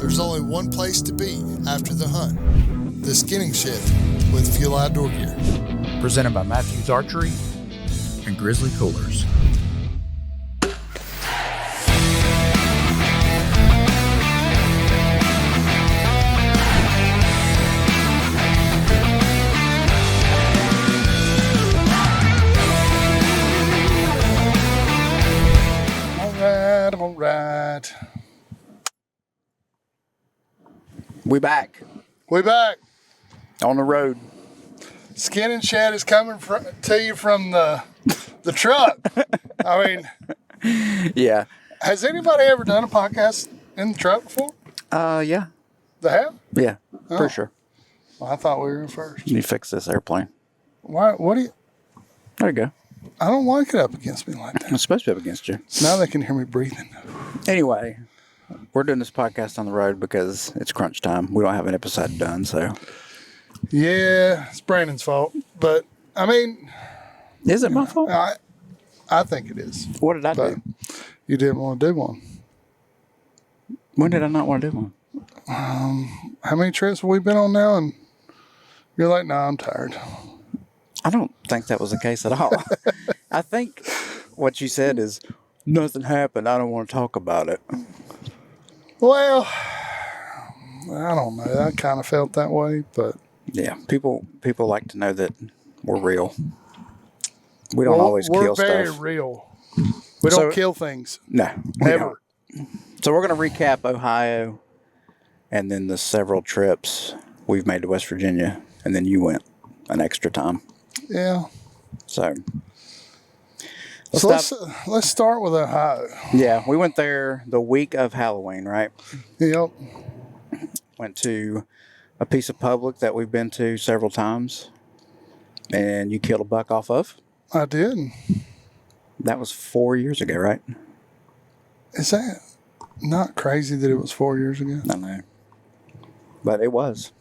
There's only one place to be after the hunt. The Skinning Shed with Fuel Outdoor Gear. Presented by Mathews Archery and Grizzly Coolers. All right. We back We back. on the road. Skinning Shed is coming to you from the truck. I mean, Yeah. has anybody ever done a podcast in the truck before? Yeah. They have? Yeah. Oh. For sure. Well, I thought we were in first. You fix this airplane. Why? What do you? There you go. I don't like it up against me like that. It's supposed to be up against you. Now they can hear me breathing. Anyway, we're doing this podcast on the road because it's crunch time. We don't have an episode done, so. Yeah, it's Brandon's fault. But, I mean, Is it my fault? I think it is. What did I But do? you didn't want to do one. When did I not want to do one? How many trips have we been on now? And you're like, nah, I'm tired. I don't think that was the case at all. I think what you said is, nothing happened. I don't want to talk about it. Well, I don't know. I kind of felt that way, but Yeah, people like to know that we're real. We don't always kill stuff. We're very real. We don't kill things. No, we Ever. don't. So we're going to recap Ohio and then the several trips we've made to West Virginia, and then you went an extra time. Yeah. So Let's start with Ohio. Yeah, we went there the week of Halloween, right? Yep. Went to a piece of public that we've been to several times, and you killed a buck off of. I did. That was 4 years ago, right? Is that not crazy that it was 4 years ago? I know. But it was.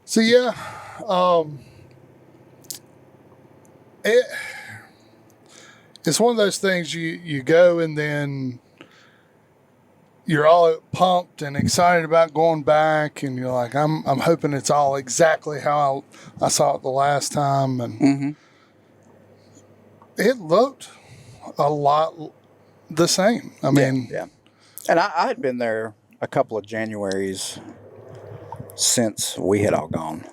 So yeah, it's one of those things you go and then you're all pumped and excited about going back, and you're like, I'm hoping it's all exactly how I saw it the last time, and it looked a lot the same. I mean, yeah. And I had been there a couple of Januaries since we had all gone,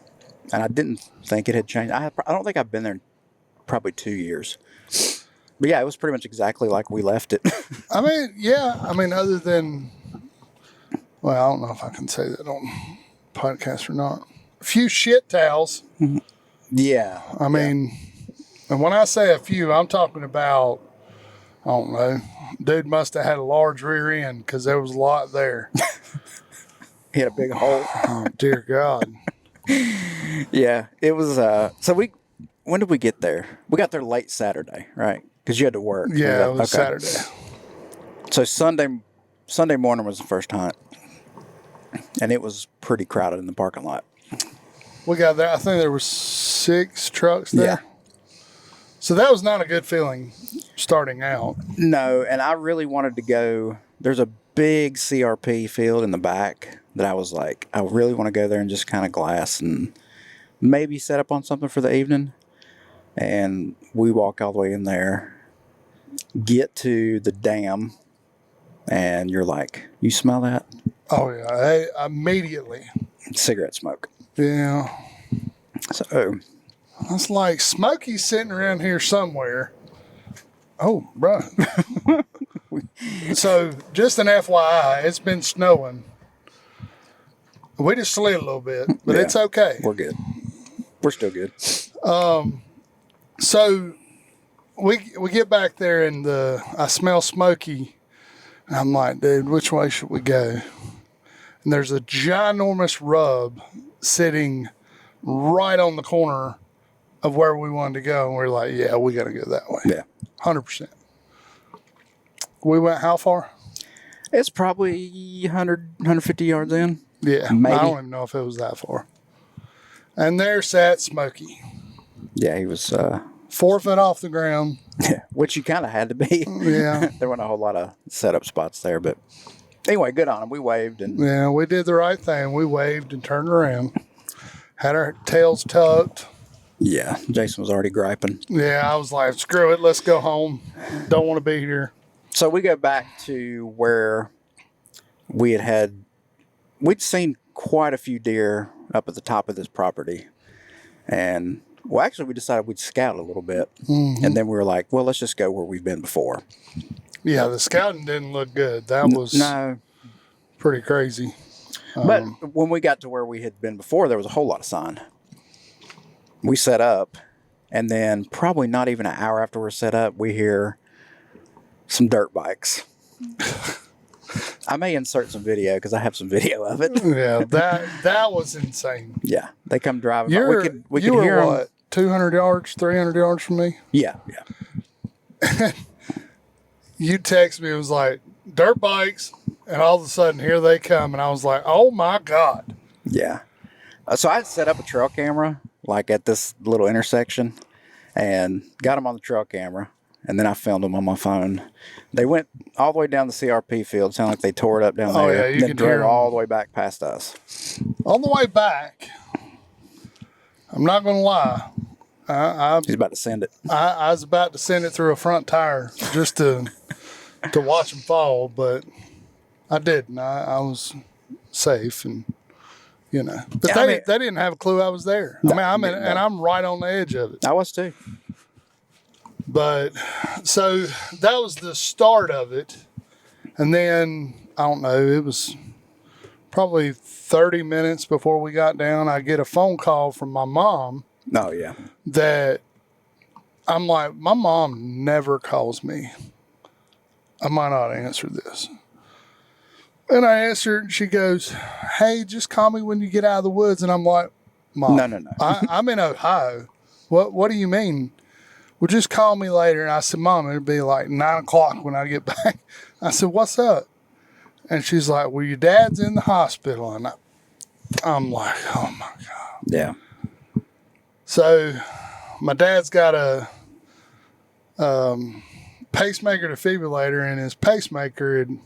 and I didn't think it had changed. I don't think I've been there in probably 2 years. But yeah, it was pretty much exactly like we left it. I mean, yeah. I mean, other than, well, I don't know if I can say that on podcast or not. A few shit towels. Yeah. I mean, and when I say a few, I'm talking about, I don't know, dude must have had a large rear end because there was a lot there. He had a big hole. Oh, dear God. Yeah, it was. When did we get there? We got there late Saturday, right? Because you had to work. Yeah, it was okay. Saturday. So Sunday morning was the first hunt, and it was pretty crowded in the parking lot. We got there. I think there were 6 trucks there. Yeah. So that was not a good feeling starting out. No, and I really wanted to go. There's a big CRP field in the back that I was like, I really want to go there and just kind of glass and maybe set up on something for the evening. And we walk all the way in there, get to the dam, and you're like, you smell that? Oh, yeah. Immediately. Cigarette smoke. Yeah. So, It's like Smokey's sitting around here somewhere. Oh, bro. So, just an FYI, it's been snowing. We just slid a little bit, but yeah, it's okay. We're good. We're still good. So, we get back there and I smell Smokey. And I'm like, dude, which way should we go? And there's a ginormous rub sitting right on the corner of where we wanted to go. And we're like, yeah, we got to go that way. Yeah. 100%. We went how far? It's probably 100, 150 yards in. Yeah. Maybe. I don't even know if it was that far. And there sat Smokey. Yeah, he was 4 foot off the ground. Yeah, which you kind of had to be. Yeah. There weren't a whole lot of setup spots there, but Anyway, good on them. We waved and Yeah, we did the right thing. We waved and turned around. Had our tails tucked. yeah, Jason was already griping. Yeah, I was like, screw it, let's go home. Don't want to be here. So we go back to where we'd seen quite a few deer up at the top of this property. And, well, actually, we decided we'd scout a little bit. Mm-hmm. And then we were like, well, let's just go where we've been before. Yeah, the scouting didn't look good. That was pretty crazy. But when we got to where we had been before, there was a whole lot of sign. We set up, and then probably not even an hour after we're set up, we hear some dirt bikes. I may insert some video because I have some video of it. Yeah, that was insane. Yeah, they come driving. You We could hear hear them. what, 200 yards, 300 yards from me? Yeah. You text me, it was like, dirt bikes, and all of a sudden, here they come, and I was like, oh my God. Yeah. So I set up a trail camera, like at this little intersection, and got them on the trail camera, and then I filmed them on my phone. They went all the way down the CRP field. Sounded like they tore it up down there. Oh, yeah, you then could drove hear 'em. all the way back past us. On the way back, I'm not going to lie. He's about to send it. I was about to send it through a front tire just to watch them fall, but I didn't. I was safe, and But Yeah, they didn't have a clue I was there. And I'm right on the edge of it. I was too. But so that was the start of it, and then I don't know. It was probably 30 minutes before we got down. I get a phone call from my mom. Oh yeah. That I'm like, my mom never calls me. I might not answer this. And I answered, and she goes, hey, just call me when you get out of the woods. And I'm like, Mom, No. I'm in Ohio. What do you mean? Well, just call me later. And I said, Mom, it'll be like 9 o'clock when I get back. I said, what's up? And she's like, well, your dad's in the hospital. And I'm like, oh my God. Yeah. So my dad's got a pacemaker defibrillator, and his pacemaker had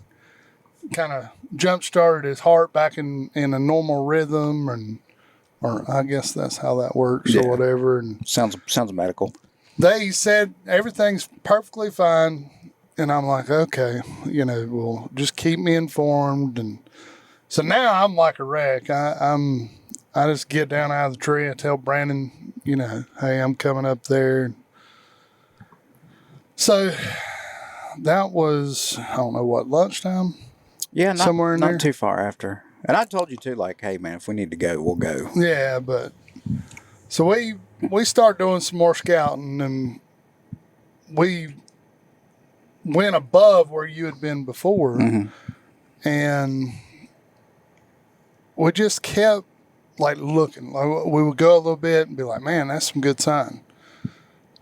kind of jump-started his heart back in a normal rhythm, or I guess that's how that works, or whatever. And sounds medical. they said everything's perfectly fine, and I'm like, okay, well, just keep me informed. And so now I'm like a wreck. I just get down out of the tree and tell Brandon, hey, I'm coming up there. So that was, I don't know what, lunchtime? Yeah, somewhere in not there. too far after. And I told you too, like, hey man, if we need to go, we'll go. Yeah, but so we start doing some more scouting, and we went above where you had been before, and we just kept like looking. Like, we would go a little bit and be like, man, that's some good sign.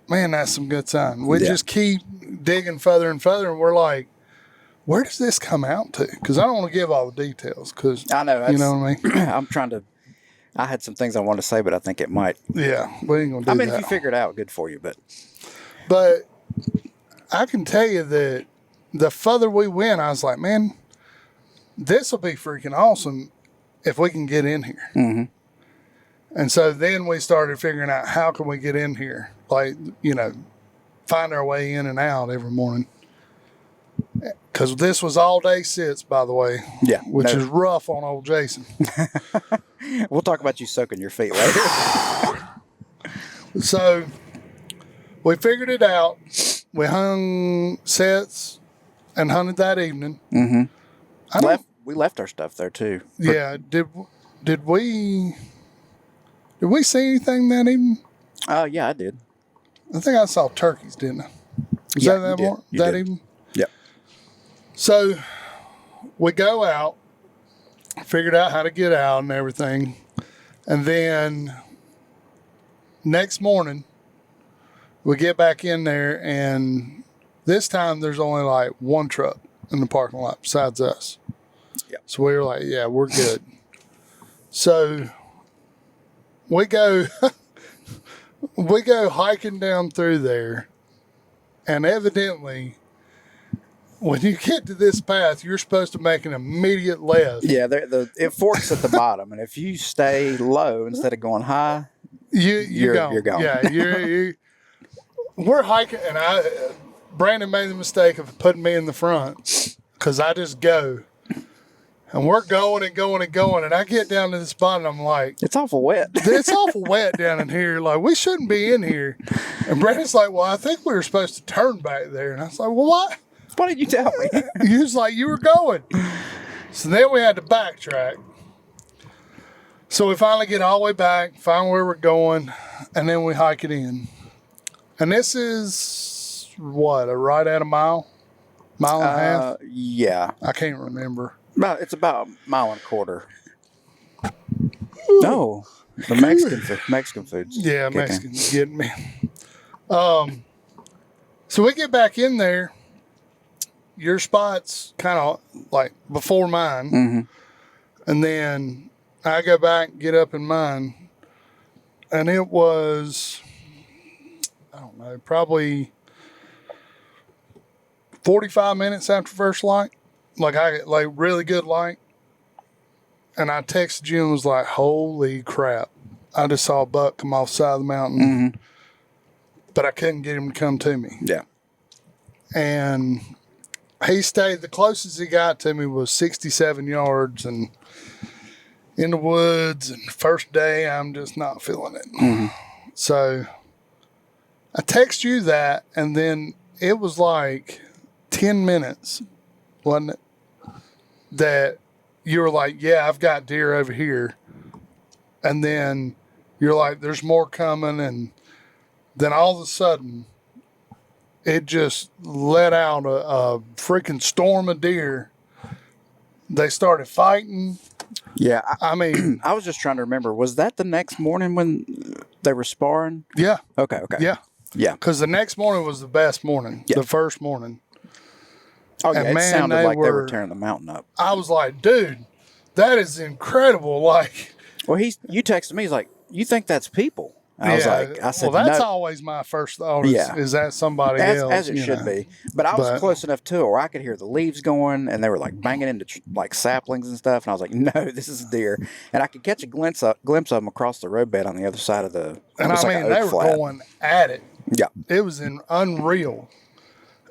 Man, that's some good sign. We just keep digging further and further, and we're like, where does this come out to? Because I don't want to give all the details. Because I know. You know what I mean? I had some things I wanted to say, but I think it might. Yeah, we ain't going to do that. If you figure it out, good for you. But I can tell you that the further we went, I was like, man, this will be freaking awesome if we can get in here. Mm-hmm. And so then we started figuring out, how can we get in here? Like, find our way in and out every morning. Because this was all day sits, by the way. Yeah. Which is rough on old Jason. We'll talk about you soaking your feet later. So we figured it out. We hung sets and hunted that evening. Mm-hmm. We left our stuff there too. Yeah. Did we see anything that evening? Oh, yeah, I did. I think I saw turkeys, didn't I? Was that evening? Yep. So we go out, figured out how to get out and everything. And then next morning, we get back in there, and this time there's only like one truck in the parking lot besides us. Yep. So we were like, yeah, we're good. So we go hiking down through there, and evidently when you get to this path, you're supposed to make an immediate left. Yeah, it forks at the bottom, and if you stay low instead of going high, you're gone. Yeah, we're hiking, and Brandon made the mistake of putting me in the front because I just go. And we're going and going and going, and I get down to this spot, and I'm like, it's awful wet. It's awful wet down in here. Like, we shouldn't be in here. And Brandon's like, well, I think we were supposed to turn back there. And I was like, well, what? Why didn't you tell me? He was like, you were going. So then we had to backtrack. So we finally get all the way back, find where we're going, and then we hike it in. And this is, what, right at a mile? Mile and a half? Yeah. I can't remember. It's about a mile and a quarter. No, the Mexican foods. Yeah, Mexicans getting me. So we get back in there. Your spot's kind of like before mine. Mm-hmm. And then I go back and get up in mine. And it was, I don't know, probably 45 minutes after first light. Like really good light. And I texted you and was like, holy crap. I just saw a buck come off the side of the mountain. Mm-hmm. But I couldn't get him to come to me. Yeah. And he stayed, the closest he got to me was 67 yards and in the woods. And the first day, I'm just not feeling it. Mm-hmm. So I text you that, and then it was like 10 minutes, wasn't it? That you were like, yeah, I've got deer over here. And then you're like, there's more coming. And then all of a sudden, it just let out a freaking storm of deer. They started fighting. Yeah. I mean, I was just trying to remember, was that the next morning when they were sparring? Yeah. Okay. Yeah. Yeah. Because the next morning was the best morning, the first morning. Oh, yeah, and it sounded like they were tearing the mountain up. I was like, dude, that is incredible. Like, well, you texted me, he's like, you think that's people? I was like, I said, well, that's no. Always my first thought is that somebody else? As it should be. But I was close enough to it where I could hear the leaves going, and they were like banging into like saplings and stuff. And I was like, no, this is a deer. And I could catch a glimpse of them across the roadbed on the other side of the. And I mean, they were going at it. Yeah. It was unreal.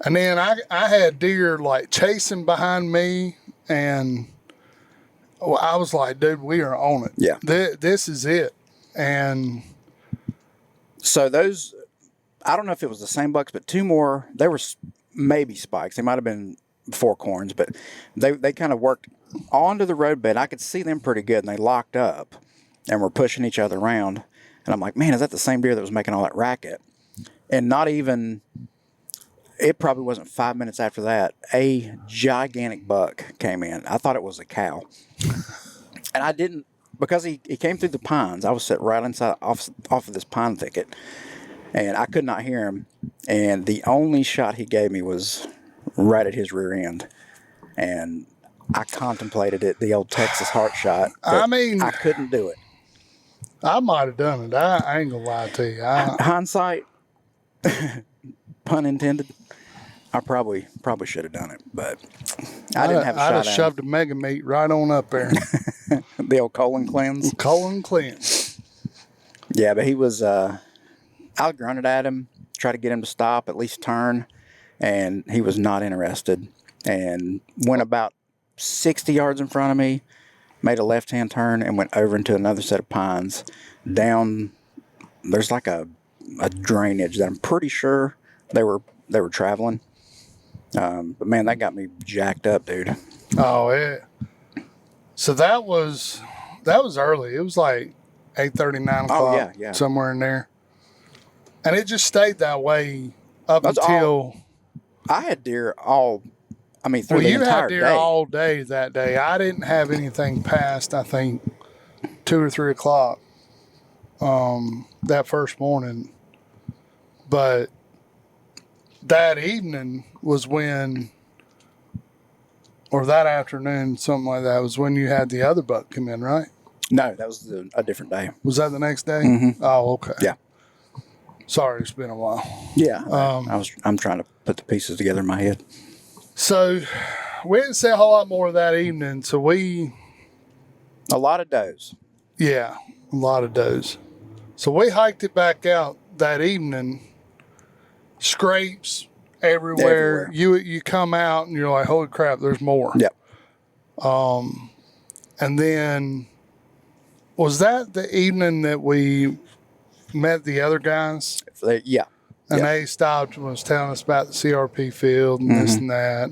And then I had deer like chasing behind me, and I was like, dude, we are on it. Yeah. This is it. And so those, I don't know if it was the same bucks, but two more, they were maybe spikes. They might have been fork horns, but they kind of worked onto the roadbed. I could see them pretty good, and they locked up and were pushing each other around. And I'm like, man, is that the same deer that was making all that racket? And not even... It probably wasn't 5 minutes after that, a gigantic buck came in. I thought it was a cow. And I didn't, because he came through the pines. I was sitting right inside off of this pine thicket, and I could not hear him. And the only shot he gave me was right at his rear end. And I contemplated it, the old Texas heart shot. I mean, I couldn't do it. I might have done it. I ain't gonna lie to you. Hindsight, pun intended. I probably should have done it, but I didn't have a shot. I'd have shoved a mega meat right on up there. The old colon cleanse. Colon cleanse. Yeah, but he was. I grunted at him, tried to get him to stop, at least turn, and he was not interested. And went about 60 yards in front of me, made a left-hand turn, and went over into another set of pines. Down, there's like a drainage that I'm pretty sure they were traveling. But man, that got me jacked up, dude. Oh, yeah. So that was early. It was like 8:30, 9 o'clock. Oh, yeah. Somewhere in there. And it just stayed that way up until... I had deer through the entire day. You had deer all day that day. I didn't have anything past, I think, 2 or 3 o'clock that first morning. But that evening was when, or that afternoon, something like that, was when you had the other buck come in, right? No, that was a different day. Was that the next day? Mm-hmm. Oh, okay. Yeah. Sorry, it's been a while. Yeah. I'm trying to put the pieces together in my head. So we didn't see a whole lot more that evening. So A lot of does. yeah, a lot of does. So we hiked it back out that evening. Scrapes everywhere. You come out and you're like, holy crap, there's more. Yep. And then was that the evening that we met the other guys? Yeah. And they stopped and was telling us about the CRP field and this and that.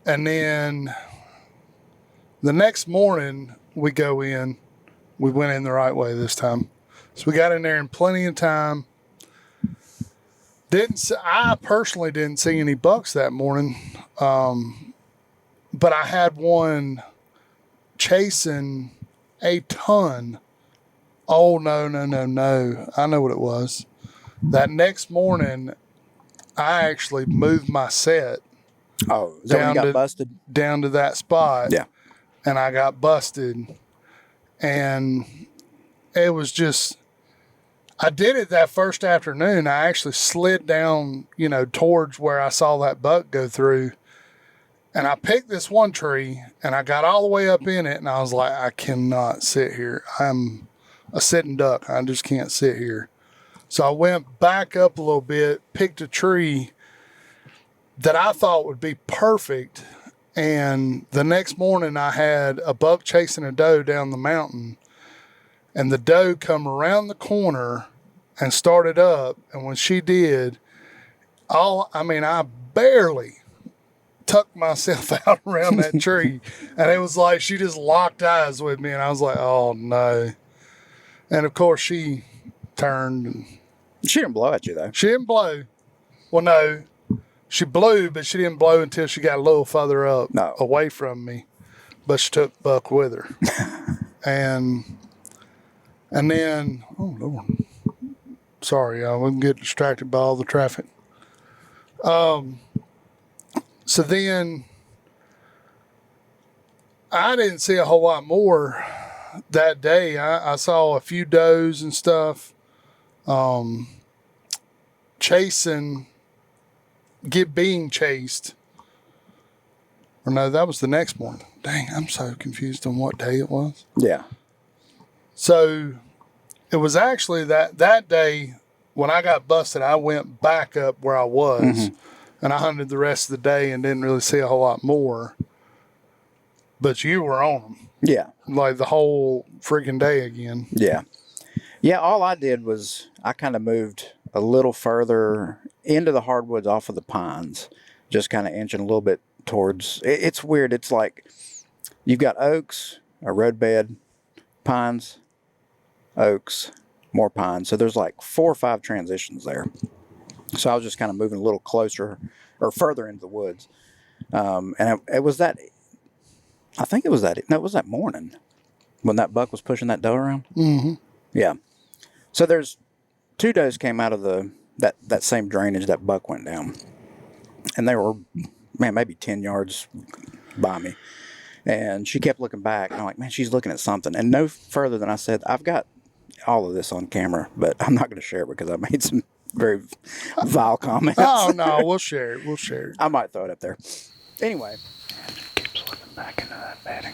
And then the next morning we go in. We went in the right way this time. So we got in there in plenty of time. I personally didn't see any bucks that morning. But I had one chasing a ton. Oh, no. I know what it was. That next morning, I actually moved my set. Oh, is that when you got busted? Down to that spot. Yeah. And I got busted. And it was just, I did it that first afternoon. I actually slid down, towards where I saw that buck go through. And I picked this one tree and I got all the way up in it. And I was like, I cannot sit here. I'm a sitting duck. I just can't sit here. So I went back up a little bit, picked a tree that I thought would be perfect. And the next morning I had a buck chasing a doe down the mountain, and the doe come around the corner and started up. And when she did, I barely tucked myself out around that tree. And it was like, she just locked eyes with me. And I was like, oh no. And of course she turned. And she didn't blow at you though. She didn't blow. Well, no. She blew, but she didn't blow until she got a little further up away from me. But she took buck with her. and then, oh, Lord. Sorry, I wouldn't get distracted by all the traffic. So then I didn't see a whole lot more that day. I saw a few does and stuff being chased. Or no, that was the next morning. Dang, I'm so confused on what day it was. Yeah. So it was actually that day when I got busted, I went back up where I was and I hunted the rest of the day and didn't really see a whole lot more. But you were on them. Yeah. Like the whole freaking day again. Yeah. Yeah, all I did was I kind of moved a little further into the hardwoods off of the pines, just kind of inching a little bit towards, it's weird. It's like you've got oaks, a roadbed, pines, oaks, more pines. So there's like 4 or 5 transitions there. So I was just kind of moving a little closer or further into the woods. And it was that, I think it was that morning when that buck was pushing that doe around. Mm-hmm. Yeah. So there's 2 does came out of that same drainage that buck went down. And they were, maybe 10 yards by me. And she kept looking back. And I'm like, man, she's looking at something. And no further than I said, I've got all of this on camera, but I'm not going to share it because I made some very vile comments. Oh, no, we'll share it. I might throw it up there. Anyway. Keeps looking back into that bedding.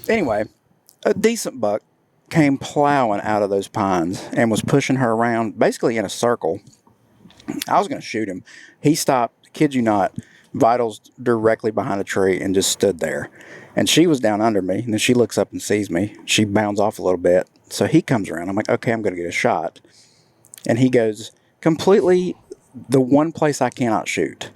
Anyway, a decent buck came plowing out of those pines and was pushing her around basically in a circle. I was going to shoot him. He stopped, kid you not, vitals directly behind a tree and just stood there. And she was down under me, and then she looks up and sees me. She bounds off a little bit. So he comes around. I'm like, okay, I'm going to get a shot. And he goes completely the one place I cannot shoot.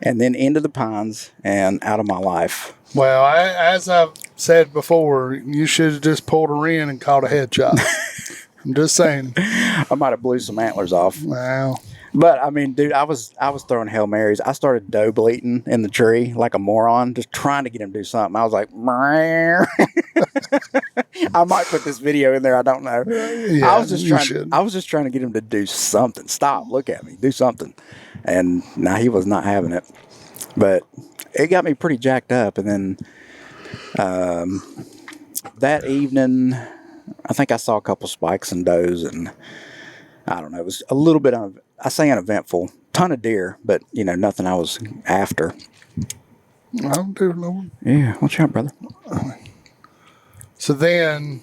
And then into the pines and out of my life. Well, as I've said before, you should have just pulled a in and caught a headshot. I'm just saying. I might have blew some antlers off. Wow. But I mean, dude, I was throwing Hail Marys. I started doe bleating in the tree like a moron, just trying to get him to do something. I was like, I might put this video in there. I don't know. Yeah, I was just trying to get him to do something. Stop, look at me, do something. And now he was not having it. But it got me pretty jacked up. And then that evening, I think I saw a couple spikes and does, and I don't know. It was a little bit uneventful. Ton of deer, but nothing I was after. I don't do no. Yeah, watch out, brother. So then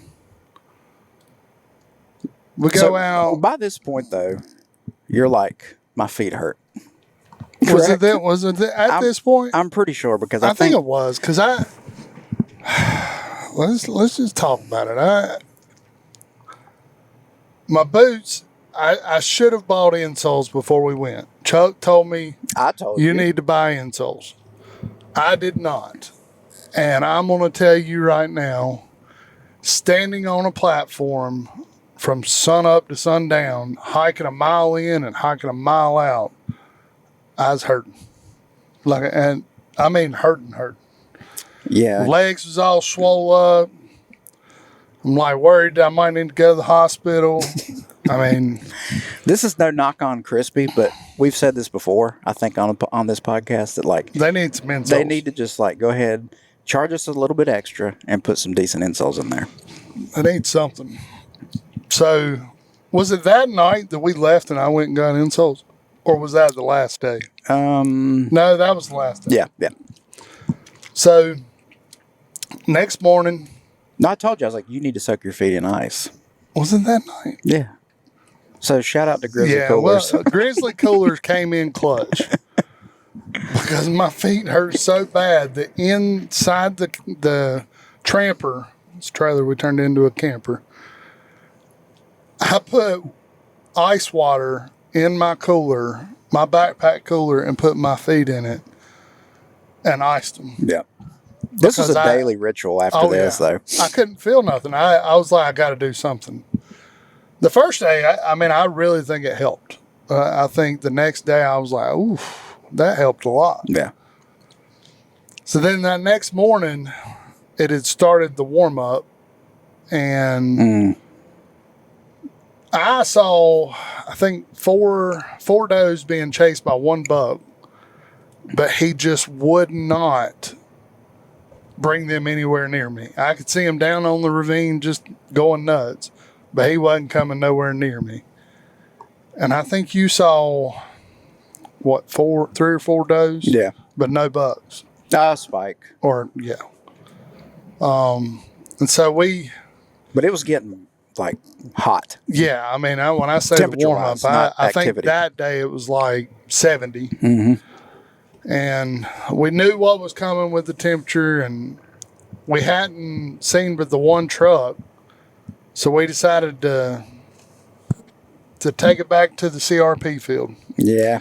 we go out. By this point, though, you're like, my feet hurt. Was it at this point? I'm pretty sure because I think it was because let's just talk about it. My boots. I should have bought insoles before we went. Chuck told me, I told you need to buy insoles. I did not. And I'm going to tell you right now, standing on a platform from sun up to sundown, hiking a mile in and hiking a mile out, I was hurting. Hurting. Yeah. Legs was all swole up. I'm like worried I might need to go to the hospital. I mean, this is no knock on Crispy, but we've said this before. I think on this podcast that they need some insoles. They need to just go ahead, charge us a little bit extra, and put some decent insoles in there. They need something. So, was it that night that we left and I went and got insoles, or was that the last day? No, that was the last day. Yeah. So, next morning. No, I told you I was like, you need to soak your feet in ice. Wasn't that night? Yeah. So shout out to Grizzly Coolers. Well, Grizzly Coolers came in clutch because my feet hurt so bad that inside the tramper, this trailer we turned into a camper, I put ice water in my cooler, my backpack cooler, and put my feet in it and iced them. Yeah. This is a daily ritual after this, though. I couldn't feel nothing. I was like, I got to do something. The first day, I really think it helped. I think the next day I was like, oof, that helped a lot. Yeah. So then that next morning, it had started the warm up, and I saw, I think, four does being chased by one buck, but he just would not bring them anywhere near me. I could see him down on the ravine just going nuts, but he wasn't coming nowhere near me. And I think you saw, what, 3 or 4 does? Yeah. But no bucks. Spike. Or, yeah. And so But it was getting, hot. Yeah, I mean, when I say the warm-up, I think that day it was 70. Mm-hmm. And we knew what was coming with the temperature, and we hadn't seen but the one truck. So we decided to take it back to the CRP field. Yeah.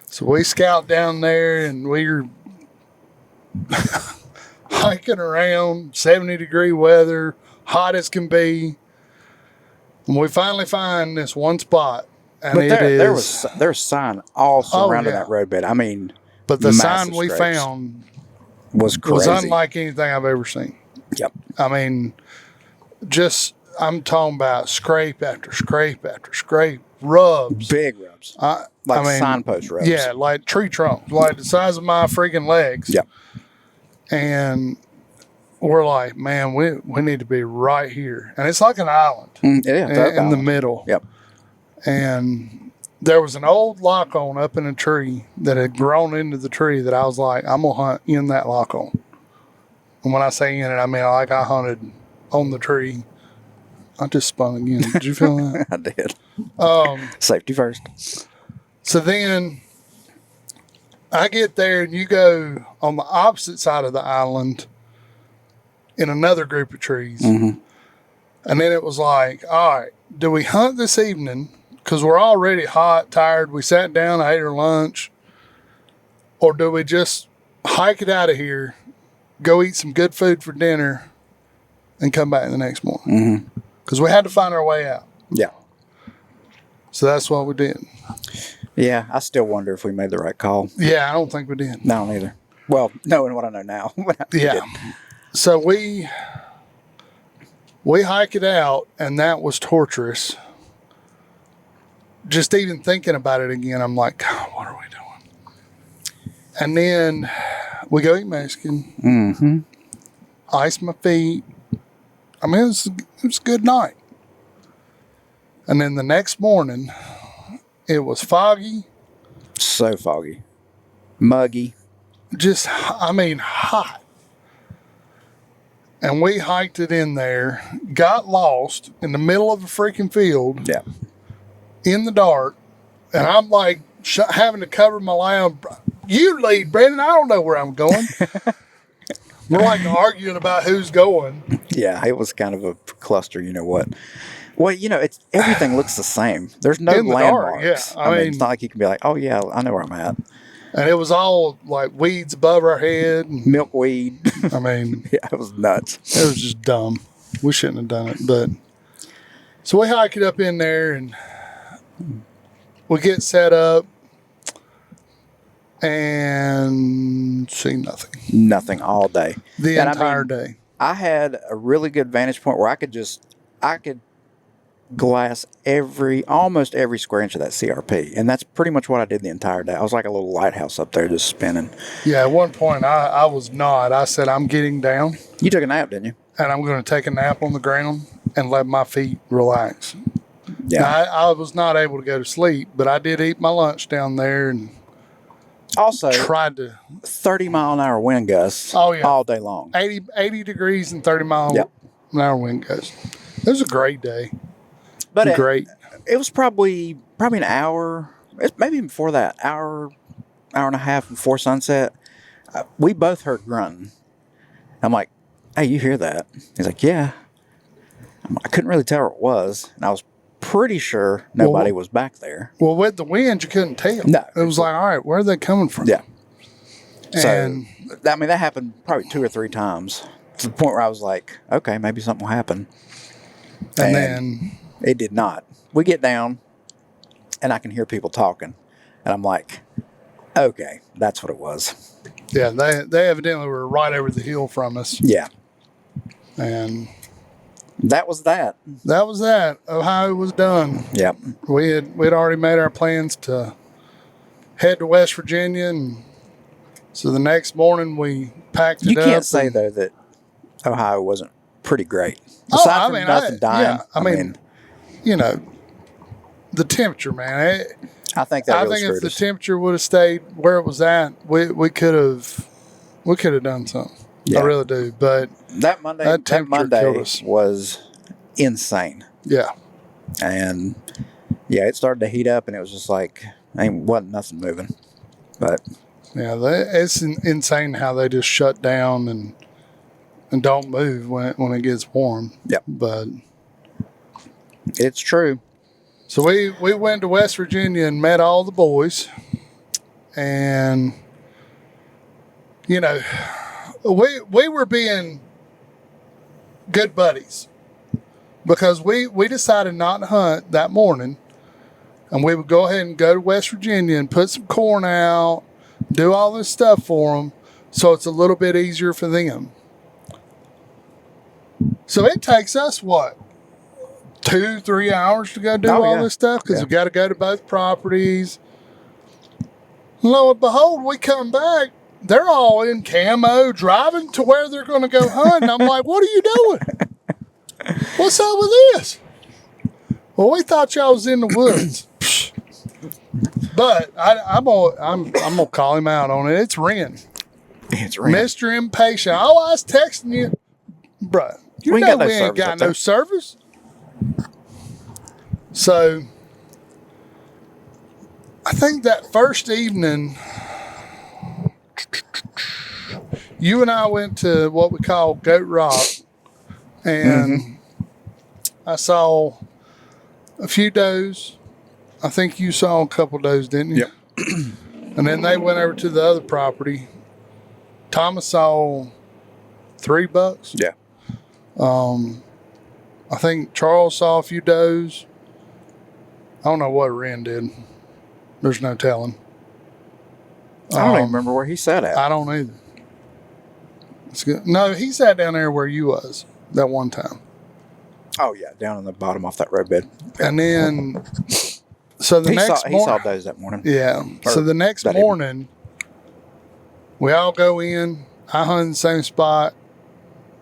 So we scout down there, and we were hiking around, 70-degree weather, hot as can be. And we finally find this one spot. And there's sign all surrounding that roadbed. I mean, but the sign we found was crazy. Was unlike anything I've ever seen. Yep. I mean, I'm talking about scrape after scrape after scrape, rubs. Big rubs. Signpost rubs. Yeah, like tree trunks, like the size of my freaking legs. Yep. And we're like, man, we need to be right here. And it's like an island in the middle. Yep. And there was an old lock-on up in a tree that had grown into the tree that I was like, I'm going to hunt in that lock-on. And when I say in it, I mean I hunted on the tree. I just spun again. Did you feel that? I did. Safety first. So then I get there, and you go on the opposite side of the island in another group of trees. Mm-hmm. And then it was like, all right, do we hunt this evening? because we're already hot, tired. We sat down, ate our lunch. Or do we just hike it out of here, go eat some good food for dinner, and come back the next morning? Because we had to find our way out. Yeah. So that's what we did. Yeah, I still wonder if we made the right call. Yeah, I don't think we did. No, neither. Well, knowing what I know now. Yeah. So we hike it out, and that was torturous. Just even thinking about it again, I'm like, God, what are we doing? And then we go eat Mexican. Ice my feet. I mean, it was a good night. And then the next morning, it was foggy. So foggy. Muggy. Just, I mean, hot. And we hiked it in there, got lost in the middle of a freaking field. Yeah. In the dark. And I'm like having to cover my eye. You lead, Brandon. I don't know where I'm going. We're like arguing about who's going. Yeah, it was kind of a cluster, you know what. Well, you know, it's everything looks the same. There's no landmarks. Yeah. I mean, it's not like you can be like, oh, yeah, I know where I'm at. And it was all like weeds above our head. Milkweed. I mean. Yeah, it was nuts. It was just dumb. We shouldn't have done it. But so we hike it up in there and we get set up and see nothing. Nothing all day. The entire day. I had a really good vantage point where I could glass almost every square inch of that CRP. And that's pretty much what I did the entire day. I was like a little lighthouse up there just spinning. Yeah, at one point I was not. I said, I'm getting down. You took a nap, didn't you? And I'm going to take a nap on the ground and let my feet relax. Yeah. Now, I was not able to go to sleep, but I did eat my lunch down there and also tried to 30-mile-an-hour wind gusts all day long. 80 degrees and 30-mile-an-hour wind gusts. It was a great day. But it was probably an hour, maybe even before that, hour and a half before sunset. We both heard grunting. I'm like, hey, you hear that? He's like, yeah. I couldn't really tell what it was, and I was pretty sure nobody was back there. Well, with the wind, you couldn't tell. No. It was like, all right, where are they coming from? Yeah. And so, I mean, that happened probably 2 or 3 times to the point where I was like, okay, maybe something will happen. And then it did not. We get down, and I can hear people talking, and I'm like, okay, that's what it was. Yeah, they evidently were right over the hill from us. Yeah. And that was that. That was that. Ohio was done. Yep. We'd already made our plans to head to West Virginia, and so the next morning we packed it up. You can't say, though, that Ohio wasn't pretty great. Aside from nothing dying. Yeah, I mean, you know, the temperature, man. I think that really if the temperature would have stayed where it was at, we could have done something. Yeah. I really do. But that Monday was insane. Yeah. And yeah, it started to heat up, and it was just like wasn't nothing moving. But yeah, it's insane how they just shut down and don't move when it gets warm. Yep. But it's true. So we went to West Virginia and met all the boys, and you know, we were being good buddies because we decided not to hunt that morning, and we would go ahead and go to West Virginia and put some corn out, do all this stuff for them, so it's a little bit easier for them. So it takes us, 2-3 hours to go do all this stuff because we've got to go to both properties. Lo and behold, we come back, they're all in camo driving to where they're going to go hunt. And I'm like, what are you doing? What's up with this? Well, we thought y'all was in the woods. But I'm gonna call him out on it. It's Ren. It's Ren. Mr. Impatient. Oh, I was texting you. Bruh, we ain't got no service. So, I think that first evening, you and I went to what we call Goat Rock, and I saw a few does I think you saw a couple of those, didn't you? Yep. And then they went over to the other property. Thomas saw 3 bucks. Yeah. I think Charles saw a few does. I don't know what Ren did. There's no telling. I don't even remember where he sat at. I don't either. It's good. No, he sat down there where you was that one time. Oh, yeah, down on the bottom off that roadbed. And then, so the next morning. He saw those that morning. Yeah. So the next morning, we all go in. I hunt in the same spot.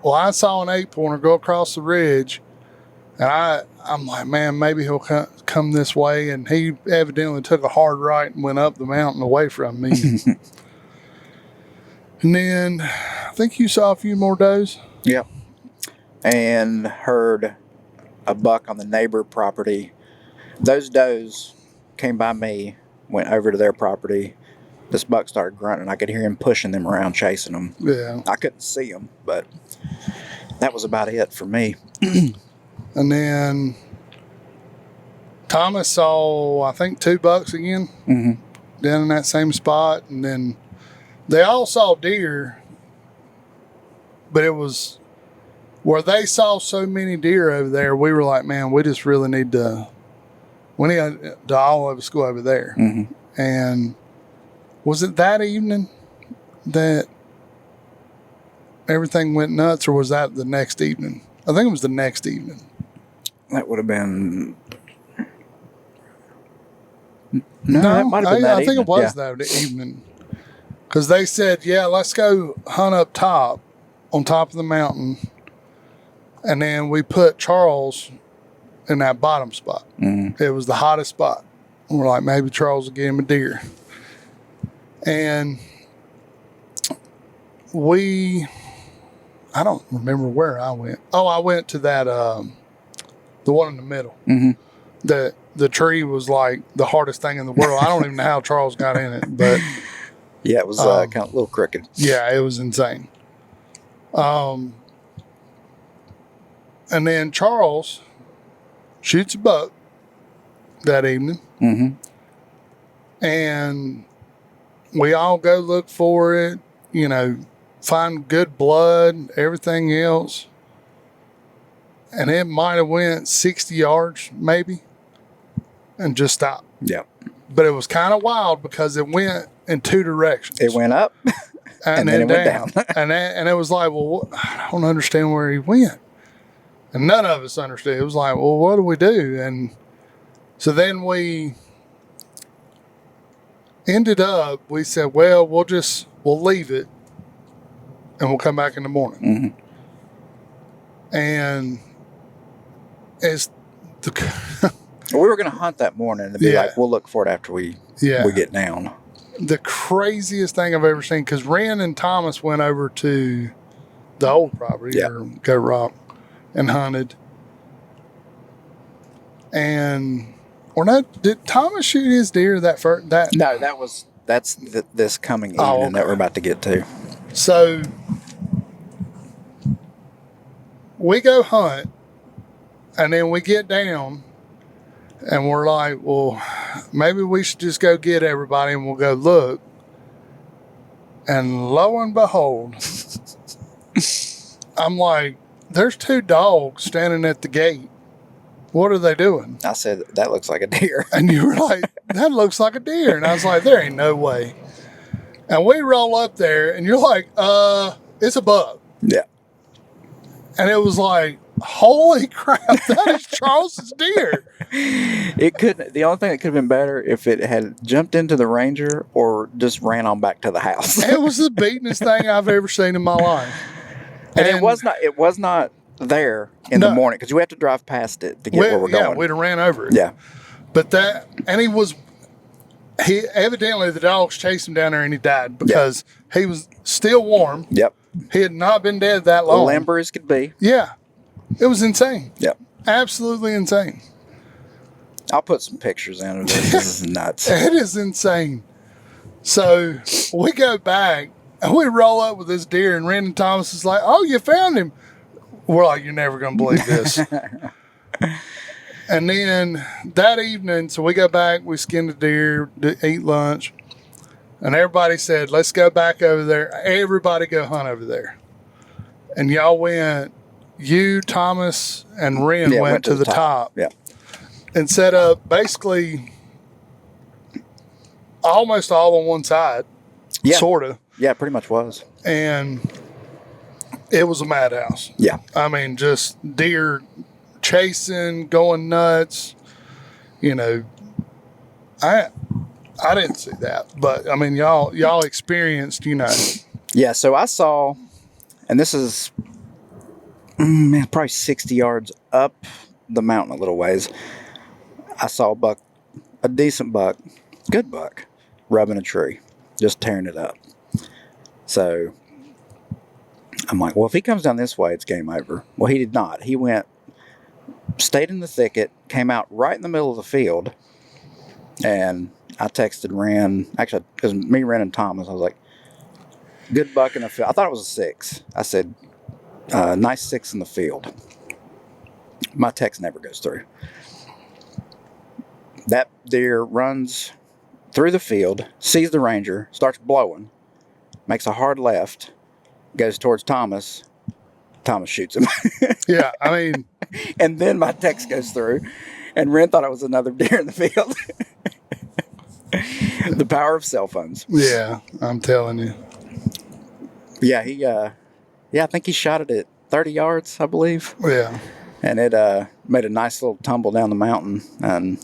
Well, I saw an 8-pointer go across the ridge. And I'm like, man, maybe he'll come this way. And he evidently took a hard right and went up the mountain away from me. And then I think you saw a few more does. Yeah. And heard a buck on the neighbor property. Those does came by me, went over to their property. This buck started grunting. I could hear him pushing them around, chasing them. Yeah. I couldn't see him, but that was about it for me. And then Thomas saw, I think, 2 bucks again down in that same spot. And then they all saw deer, but it was where they saw so many deer over there. We were like, man, we just really need to all of us go over there. And was it that evening that everything went nuts, or was that the next evening? I think it was the next evening. That would have been. No, that might have been that I think evening. it was that evening. Because they said, yeah, let's go hunt up top, on top of the mountain. And then we put Charles in that bottom spot. It was the hottest spot. And we're like, maybe Charles will get him a deer. And I don't remember where I went. Oh, I went to that, the one in the middle. The tree was like the hardest thing in the world. I don't even know how Charles got in it, but yeah, it was kind of a little crooked. Yeah, it was insane. And then Charles shoots a buck that evening. And we all go look for it, find good blood, everything else. And it might have went 60 yards, maybe, and just stopped. Yeah. But it was kind of wild because it went in 2 directions. It went up, and then it went down. and it was like, well, I don't understand where he went. And none of us understood. It was like, well, what do we do? And so then we ended up, we said, well, we'll leave it and we'll come back in the morning. And as we were going to hunt that morning and be like, we'll look for it after we get down. The craziest thing I've ever seen, because Ren and Thomas went over to the old property, or Go Rock, and hunted. And did Thomas shoot his deer that first? No, that's this coming evening that we're about to get to. So we go hunt, and then we get down, and we're like, well, maybe we should just go get everybody and we'll go look. And lo and behold, I'm like, there's 2 dogs standing at the gate. What are they doing? I said, that looks like a deer. And you were like, that looks like a deer. And I was like, there ain't no way. And we roll up there, and you're like, it's a buck. Yeah. And it was like, holy crap, that is Charles's deer. The only thing that could have been better if it had jumped into the Ranger or just ran on back to the house. It was the beatingest thing I've ever seen in my life. And it was not there in the morning, because you have to drive past it to get where we're going. Yeah, we'd have ran over it. Yeah. But he evidently, the dogs chased him down there and he died because he was still warm. Yep. He had not been dead that long. Limber as could be. Yeah. It was insane. Yep. Absolutely insane. I'll put some pictures in of this. This is nuts. It is insane. So we go back and we roll up with this deer, and Randy Thomas is like, oh, you found him. We're like, you're never going to believe this. And then that evening, so we go back, we skinned the deer, eat lunch, and everybody said, let's go back over there. Everybody go hunt over there. And y'all went, you, Thomas, and Ren went to the top. Yeah. And set up basically almost all on one side. Yeah. Sort of. Yeah, it pretty much was. And it was a madhouse. Yeah. I mean, just deer chasing, going nuts. You know, I didn't see that, but I mean, y'all experienced, you know. Yeah, so I saw, and this is probably 60 yards up the mountain a little ways. I saw a decent buck, good buck, rubbing a tree, just tearing it up. So I'm like, well, if he comes down this way, it's game over. Well, he did not. He stayed in the thicket, came out right in the middle of the field, and I texted Ren. Actually, because me, Ren, and Thomas, I was like, good buck in the field. I thought it was a 6. I said, nice 6 in the field. My text never goes through. That deer runs through the field, sees the ranger, starts blowing, makes a hard left, goes towards Thomas. Thomas shoots him. Yeah, I mean. And then my text goes through, and Ren thought it was another deer in the field. The power of cell phones. Yeah, I'm telling you. Yeah, I think he shot it at 30 yards, I believe. Yeah. And it made a nice little tumble down the mountain, and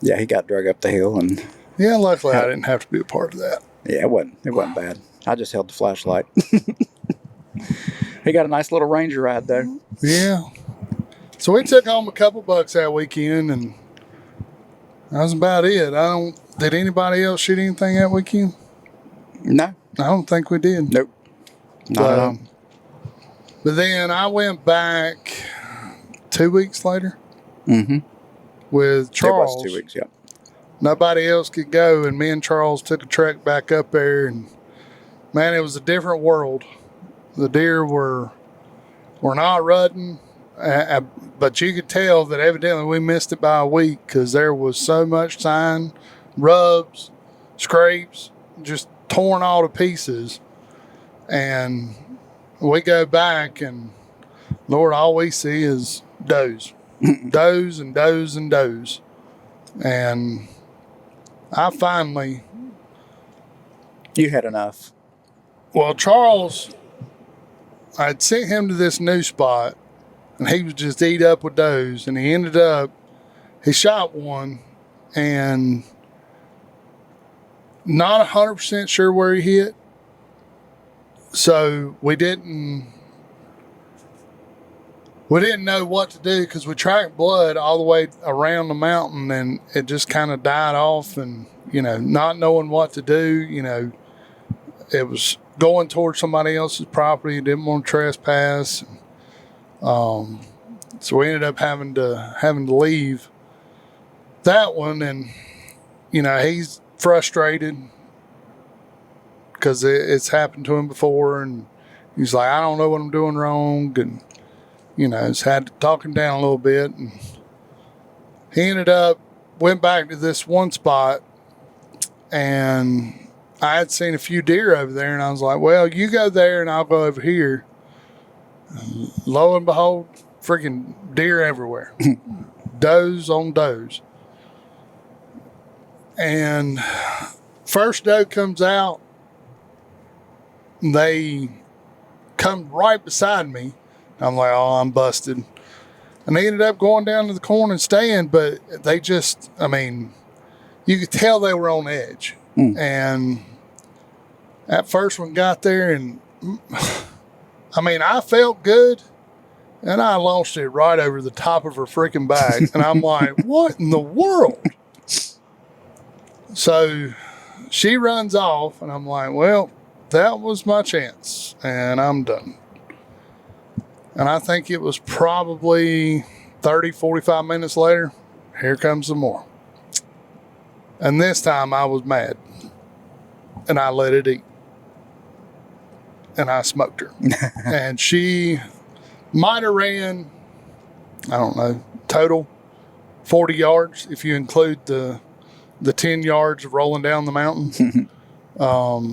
yeah, he got drug up the hill. And yeah, luckily I didn't have to be a part of that. Yeah, it wasn't bad. I just held the flashlight. He got a nice little ranger ride though. Yeah. So we took home a couple bucks that weekend, and that was about it. Did anybody else shoot anything that weekend? No. I don't think we did. Nope. Not at all. But then I went back 2 weeks later with Charles. It was 2 weeks, yeah. Nobody else could go, and me and Charles took a trek back up there, and man, it was a different world. The deer were not rutting, but you could tell that evidently we missed it by a week because there was so much sign, rubs, scrapes, just torn all to pieces. And we go back, and Lord, all we see is does. Does and does and does. And I finally... You had enough. Well, Charles, I'd sent him to this new spot, and he was just eat up with does, and he shot one, and not 100% sure where he hit. So we didn't know what to do because we tracked blood all the way around the mountain, and it just kind of died off, and, you know, not knowing what to do, you know, it was going towards somebody else's property, didn't want to trespass. So we ended up having to leave that one, and, you know, he's frustrated because it's happened to him before, and he's like, I don't know what I'm doing wrong, and, you know, it's had to talk him down a little bit, and he went back to this one spot, and I had seen a few deer over there, and I was like, well, you go there and I'll go over here. And lo and behold, freaking deer everywhere. Does on does. And first doe comes out, and they come right beside me. I'm like, oh, I'm busted. And they ended up going down to the corner and staying, but they just, I mean, you could tell they were on edge. And that first one got there, and I mean, I felt good, and I launched it right over the top of her freaking back. And I'm like, what in the world? So she runs off, and I'm like, well, that was my chance, and I'm done. And I think it was probably 30, 45 minutes later, here comes some more. And this time I was mad, and I let it eat. And I smoked her. And she might have ran, I don't know, total 40 yards if you include the 10 yards of rolling down the mountain. But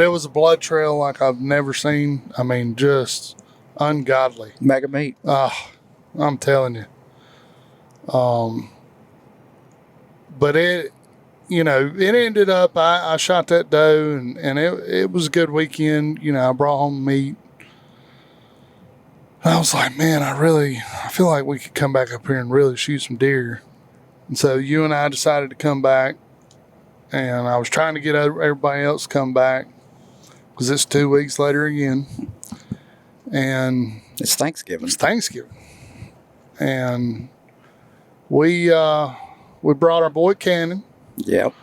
it was a blood trail like I've never seen. I mean, just ungodly. Mega meat. I'm telling you. But it ended up, I shot that doe, and it was a good weekend. I brought home meat. And I was like, man, I feel like we could come back up here and really shoot some deer. And so you and I decided to come back, and I was trying to get everybody else to come back because it's 2 weeks later again. And it's Thanksgiving. And we brought our boy Cannon. Yep.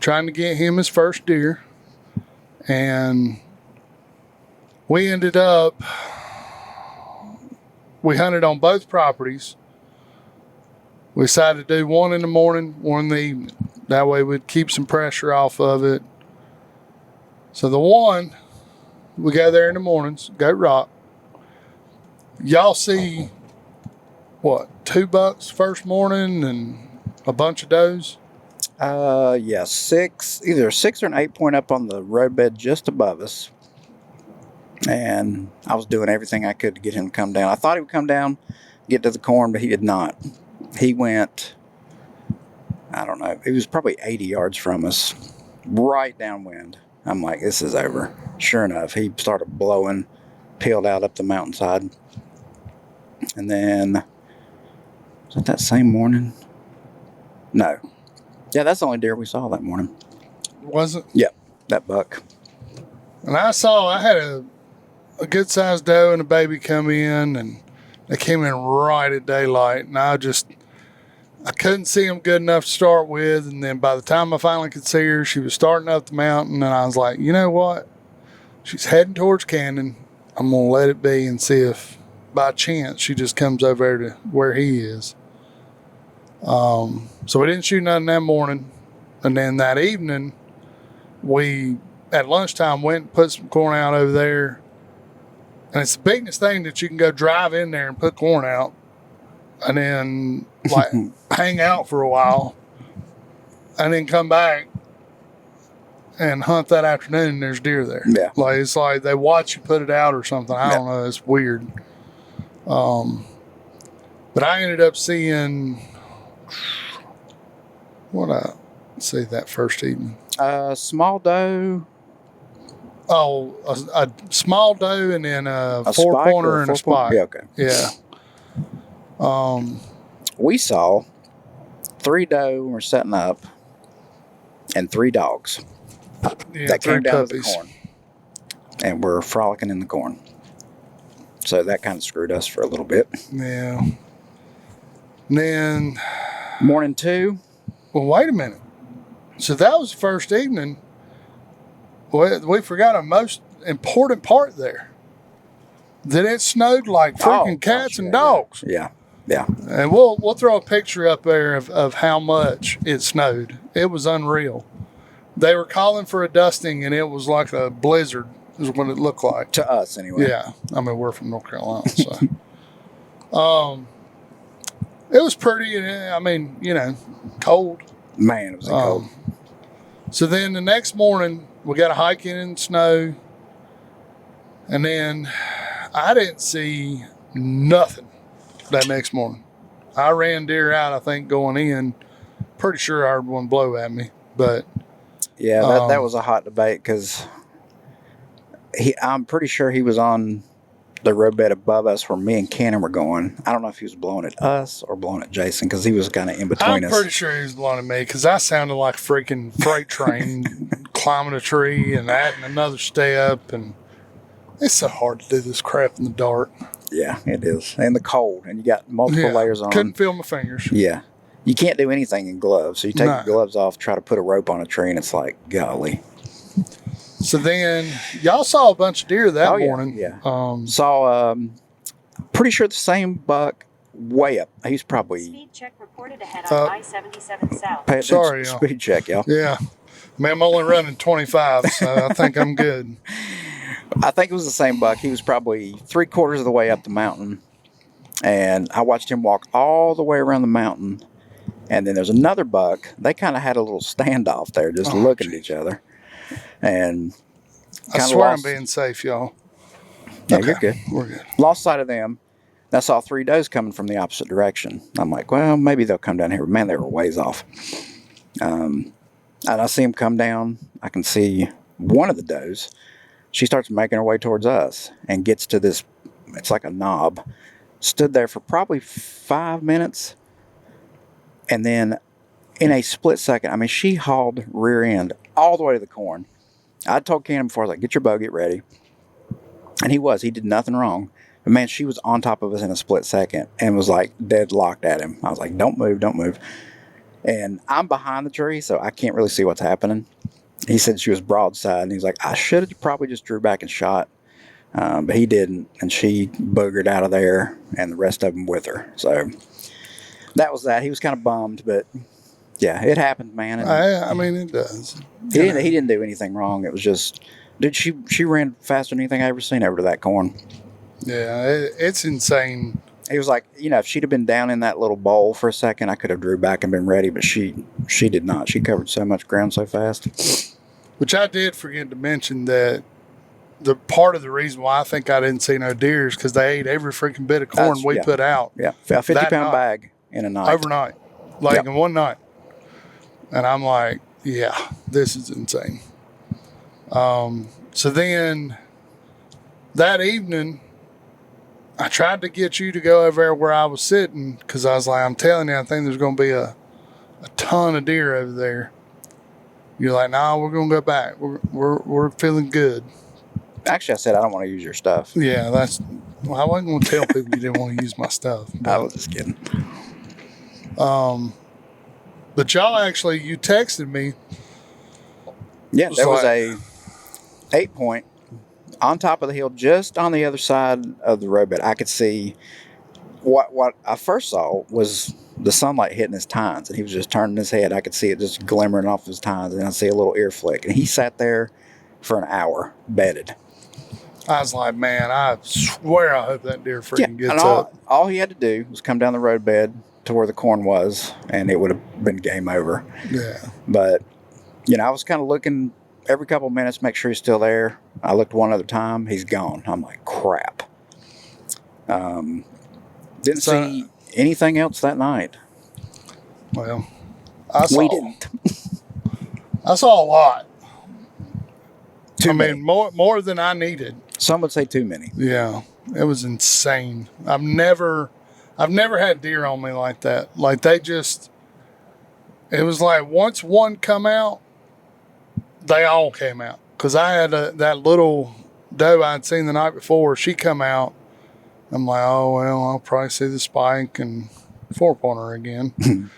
Trying to get him his first deer. And we ended up, we hunted on both properties. We decided to do one in the morning, one in the evening. That way we'd keep some pressure off of it. So the one, we go there in the mornings, go rock. Y'all see, what, 2 bucks first morning and a bunch of does? Yeah, either a 6 or an 8 point up on the roadbed just above us. And I was doing everything I could to get him to come down. I thought he would come down, get to the corn, but he did not. He went, I don't know, it was probably 80 yards from us, right downwind. I'm like, this is over. Sure enough, he started blowing, peeled out up the mountainside. And then, was that same morning? No. Yeah, that's the only deer we saw that morning. Was it? Yep, that buck. And I had a good-sized doe and a baby come in, and they came in right at daylight. And I couldn't see them good enough to start with. And then by the time I finally could see her, she was starting up the mountain. And I was like, you know what? She's heading towards Cannon. I'm going to let it be and see if by chance she just comes over there to where he is. So we didn't shoot nothing that morning. And then that evening, we, at lunchtime, went and put some corn out over there. And it's the biggest thing that you can go drive in there and put corn out and then like hang out for a while and then come back and hunt that afternoon and there's deer there. Yeah. Like it's like they watch you put it out or something. I don't know. It's weird. But I ended up seeing see that first evening. Small doe. Oh, a small doe and then a 4-pointer and a spike. Yeah, okay. Yeah. We saw 3 doe were setting up and 3 dogs that came down to the corn and were frolicking in the corn. So that kind of screwed us for a little bit. Yeah. And then morning 2. Well, wait a minute. So that was the first evening. We forgot a most important part there. That it snowed like freaking cats and dogs. Yeah. And we'll throw a picture up there of how much it snowed. It was unreal. They were calling for a dusting, and it was like a blizzard is what it looked like. To us, anyway. Yeah. I mean, we're from North Carolina, so. It was pretty, I mean, cold. Man, it was cold. So then the next morning, we got a hike in snow. And then I didn't see nothing that next morning. I ran deer out, I think, going in. Pretty sure I heard one blow at me. But yeah, that was a hot debate because I'm pretty sure he was on the roadbed above us where me and Cannon were going. I don't know if he was blowing at us or blowing at Jason because he was kind of in between us. I'm pretty sure he was blowing at me because I sounded like a freaking freight train climbing a tree and adding another step. And it's so hard to do this crap in the dark. Yeah, it is. And the cold. And you got multiple layers on. Couldn't feel my fingers. Yeah. You can't do anything in gloves. So you take your gloves off, try to put a rope on a tree, and it's like, golly. So then, y'all saw a bunch of deer that morning. Yeah. Saw, pretty sure the same buck way up. He's probably... Speed check reported ahead on I-77 South. Sorry, y'all. Speed check, y'all. Yeah. Man, I'm only running 25, so I think I'm good. I think it was the same buck. He was probably 3/4 of the way up the mountain. And I watched him walk all the way around the mountain. And then there's another buck. They kind of had a little standoff there, just looking at each other. And I swear I'm being safe, y'all. Yeah, Okay, you're good. We're good. Lost sight of them. I saw 3 does coming from the opposite direction. I'm like, well, maybe they'll come down here. But man, they were ways off. And I see them come down. I can see one of the does. She starts making her way towards us and gets to this, it's like a knob. Stood there for probably 5 minutes. And then in a split second, I mean, she hauled rear end all the way to the corn. I told Cannon before, I was like, get your bow, get ready. And he did nothing wrong. But man, she was on top of us in a split second and was like deadlocked at him. I was like, don't move, don't move. And I'm behind the tree, so I can't really see what's happening. He said she was broadside, and he's like, I should have probably just drew back and shot. But he didn't, and she boogered out of there, and the rest of them with her. So that was that. He was kind of bummed, but yeah, it happened, man. And I mean, it does. he didn't do anything wrong. It was just, dude, she ran faster than anything I ever seen over to that corn. Yeah, it's insane. He was like, if she'd have been down in that little bowl for a second, I could have drew back and been ready, but she did not. She covered so much ground so fast. Which I did forget to mention that the part of the reason why I think I didn't see no deer is because they ate every freaking bit of corn we put out. Yeah, a 50-pound bag in a night. Overnight. Like in one night. And I'm like, yeah, this is insane. So then that evening, I tried to get you to go over there where I was sitting because I was like, I'm telling you, I think there's going to be a ton of deer over there. You're like, nah, we're going to go back. We're feeling good. Actually, I said I don't want to use your stuff. Yeah, I wasn't going to tell people you didn't want to use my stuff. I was just kidding. But y'all actually, you texted me. Yeah, there was a 8-point on top of the hill, just on the other side of the roadbed. I could see what I first saw was the sunlight hitting his tines, and he was just turning his head. I could see it just glimmering off his tines, and I see a little ear flick. And he sat there for an hour, bedded. I was like, man, I swear I hope that deer freaking gets up. All he had to do was come down the roadbed to where the corn was, and it would have been game over. Yeah. But, I was kind of looking every couple of minutes, make sure he's still there. I looked one other time, he's gone. I'm like, crap. Didn't see anything else that night. Well, we didn't. I saw a lot. Too many. More than I needed. Some would say too many. Yeah, it was insane. I've never had deer on me like that. Like it was like once one come out, they all came out. Because I had that little doe I'd seen the night before. She come out. I'm like, oh, well, I'll probably see the Spike and 4-pointer again.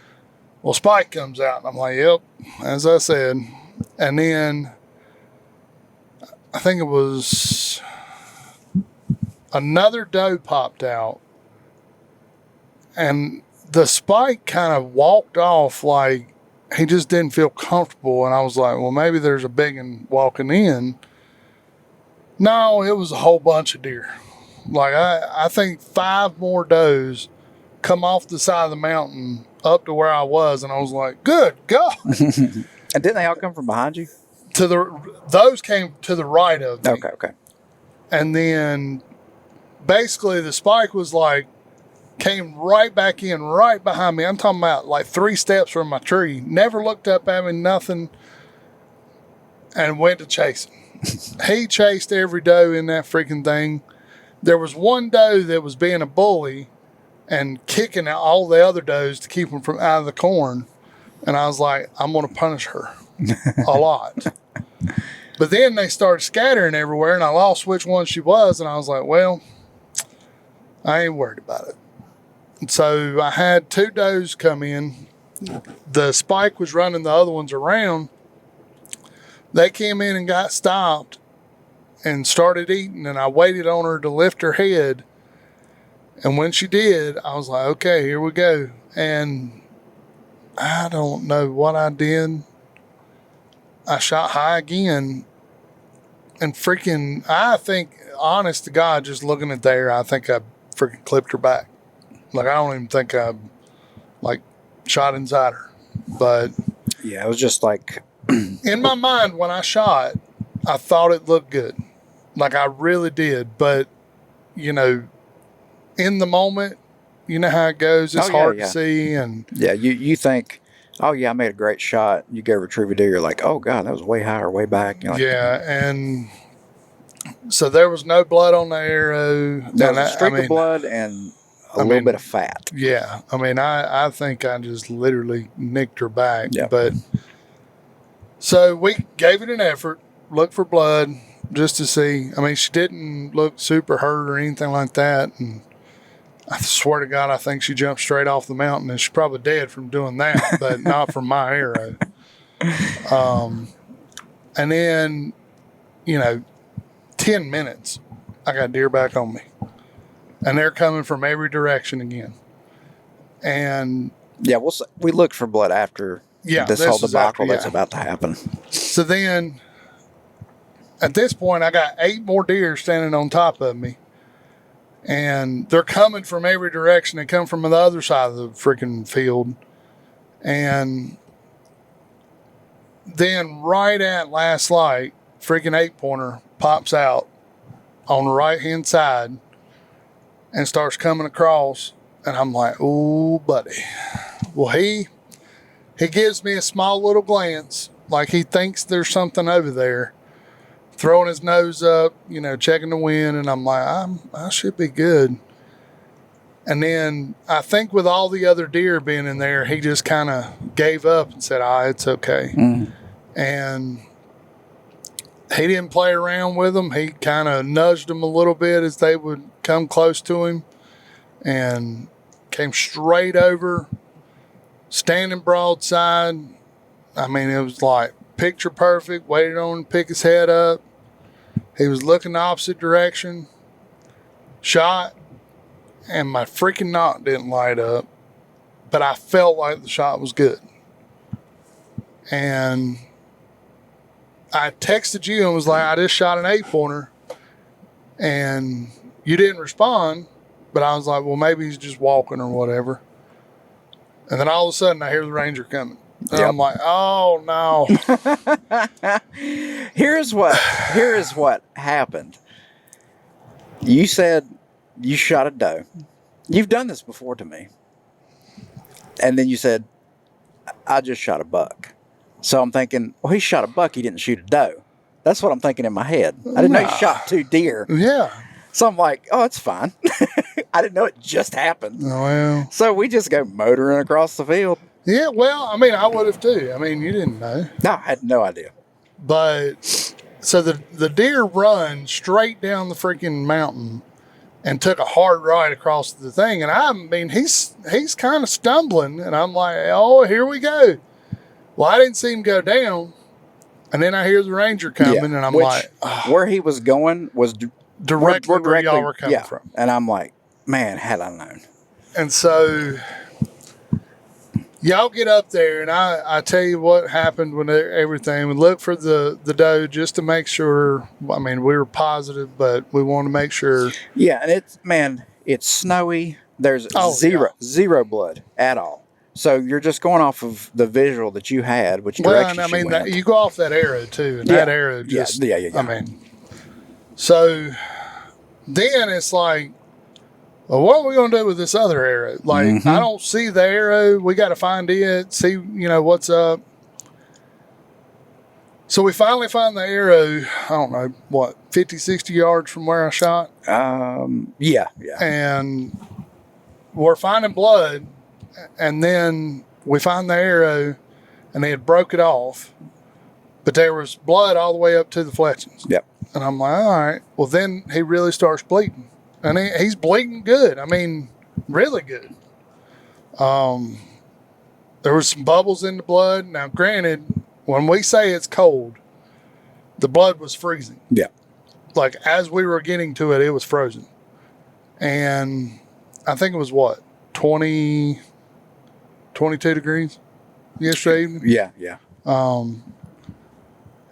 Well, Spike comes out. And I'm like, yep, as I said. And then I think it was another doe popped out. And the Spike kind of walked off like he just didn't feel comfortable. And I was like, well, maybe there's a big one walking in. No, it was a whole bunch of deer. Like I think 5 more does come off the side of the mountain up to where I was. And I was like, good God. And didn't they all come from behind you? Those came to the right of me. Okay. And then basically the Spike was like, came right back in right behind me. I'm talking about like 3 steps from my tree. Never looked up at me, nothing. And went to chasing. He chased every doe in that freaking thing. There was one doe that was being a bully and kicking out all the other does to keep them from out of the corn. And I was like, I'm going to punish her a lot. But then they started scattering everywhere, and I lost which one she was. And I was like, well, I ain't worried about it. And so I had 2 does come in. The Spike was running the other ones around. They came in and got stopped and started eating, and I waited on her to lift her head. And when she did, I was like, okay, here we go. And I don't know what I did. I shot high again, and freaking, I think, honest to God, just looking at there, I think I freaking clipped her back. Like, I don't even think I, like, shot inside her. But Yeah, it was just like... in my mind, when I shot, I thought it looked good. Like, I really did. But, you know, in the moment, you know how it goes. It's hard to see. And yeah, you think, oh, yeah, I made a great shot. You go retrieve a deer. You're like, oh, God, that was way higher, way back. You're like, yeah, and so there was no blood on the arrow. There was a streak of blood and a little bit of fat. Yeah. I mean, I think I just literally nicked her back. Yeah. But so we gave it an effort, looked for blood just to see. I mean, she didn't look super hurt or anything like that. And I swear to God, I think she jumped straight off the mountain, and she's probably dead from doing that, but not from my arrow. And then, you know, 10 minutes, I got deer back on me. And they're coming from every direction again. And yeah, we looked for blood after this whole debacle that's about to happen. So then, at this point, I got 8 more deer standing on top of me. And they're coming from every direction. They come from the other side of the freaking field. And then right at last light, freaking 8-pointer pops out on the right-hand side and starts coming across. And I'm like, oh, buddy. Well, he gives me a small little glance, like he thinks there's something over there, throwing his nose up, you know, checking the wind. And I'm like, I should be good. And then I think with all the other deer being in there, he just kind of gave up and said, it's okay. Mm. And he didn't play around with them. He kind of nudged them a little bit as they would come close to him and came straight over, standing broadside. I mean, it was like picture perfect, waited on him to pick his head up. He was looking the opposite direction, shot, and my freaking knot didn't light up, but I felt like the shot was good. And I texted you and was like, I just shot an 8-pointer, and you didn't respond, but I was like, well, maybe he's just walking or whatever. And then all of a sudden I hear the ranger coming. And I'm like, oh no. Here's what happened. You said you shot a doe. You've done this before to me. And then you said, I just shot a buck. So I'm thinking, well, he shot a buck. He didn't shoot a doe. That's what I'm thinking in my head. I didn't know he shot 2 deer. Yeah. So I'm like, oh, it's fine. I didn't know it just happened. Oh, well. So we just go motoring across the field. Yeah, well, I mean, I would have too. I mean, you didn't know. No, I had no idea. But so the deer run straight down the freaking mountain and took a hard right across the thing. And I mean, he's kind of stumbling. And I'm like, oh, here we go. Well, I didn't see him go down. And then I hear the ranger coming, and I'm like, where he was going was directly where y'all were coming from. And I'm like, man, had I known. And so y'all get up there, and I tell you what happened with everything. We looked for the doe just to make sure. I mean, we were positive, but we wanted to make sure. Yeah, and it's snowy. There's zero blood at all. So you're just going off of the visual that you had, which direction I mean, you go off that arrow too, and that arrow just, yeah. I mean, so then it's like, well, what are we going to do with this other arrow? Like, I don't see the arrow. We got to find it, see, what's up. So we finally find the arrow, I don't know, what, 50, 60 yards from where I shot? Yeah. And we're finding blood. And then we find the arrow, and they had broke it off, but there was blood all the way up to the fletchings. Yep. And I'm like, all right. Well, then he really starts bleeding, and he's bleeding good. I mean, really good. There was some bubbles in the blood. Now, granted, when we say it's cold, the blood was freezing. Yeah. Like, as we were getting to it, it was frozen. And I think it was what, 22 degrees yesterday evening. Yeah.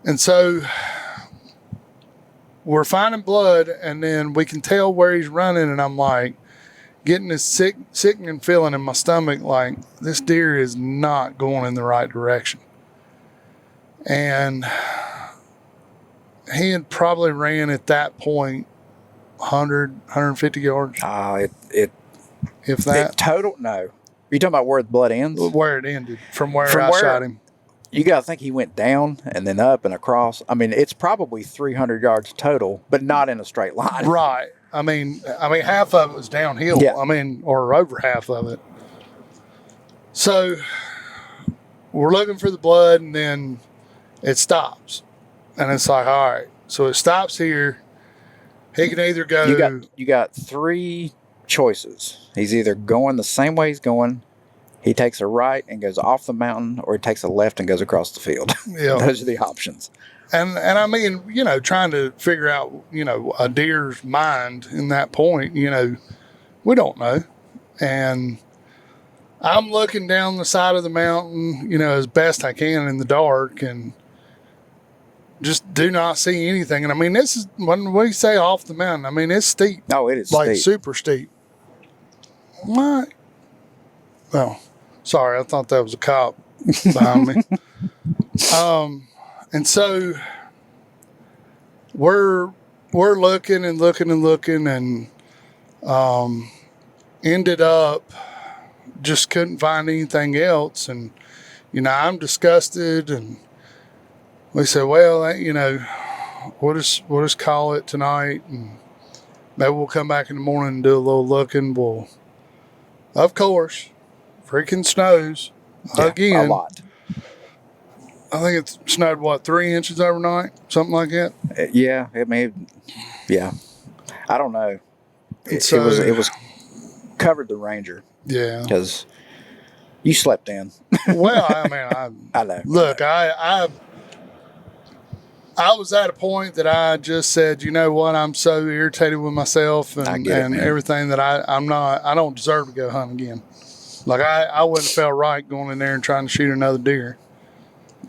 And so we're finding blood, and then we can tell where he's running, and I'm like, getting this sickening feeling in my stomach, like this deer is not going in the right direction. And he had probably ran at that point 100, 150 yards. If that. Total? No. You talking about where the blood ends? Where it ended, from where I shot him. You got to think he went down and then up and across. I mean, it's probably 300 yards total, but not in a straight line. Right. I mean, half of it was downhill. Yeah. I mean, or over half of it. So we're looking for the blood, and then it stops. And it's like, all right. So it stops here. He can either go. You got 3 choices. He's either going the same way he's going, he takes a right and goes off the mountain, or he takes a left and goes across the field. Yeah. Those are the options. And I mean, trying to figure out, a deer's mind in that point, we don't know. And I'm looking down the side of the mountain, as best I can in the dark, and just do not see anything. And I mean, this is, when we say off the mountain, I mean, it's steep. Oh, it is like steep. Super steep. What? Oh, sorry. I thought that was a cop behind me. And so we're looking and looking and looking, and ended up just couldn't find anything else. And, I'm disgusted, and we said, well, we'll just call it tonight, and maybe we'll come back in the morning and do a little looking. Well, of course, freaking snows again. A lot. I think it snowed, 3 inches overnight? Something like that? Yeah, it may. Yeah. I don't know. It was covered the Ranger. Yeah. Because you slept in. Well, I mean, I know. Look, I was at a point that I just said, you know what, I'm so irritated with myself and everything that I don't deserve to go hunt again. Like, I wouldn't have felt right going in there and trying to shoot another deer.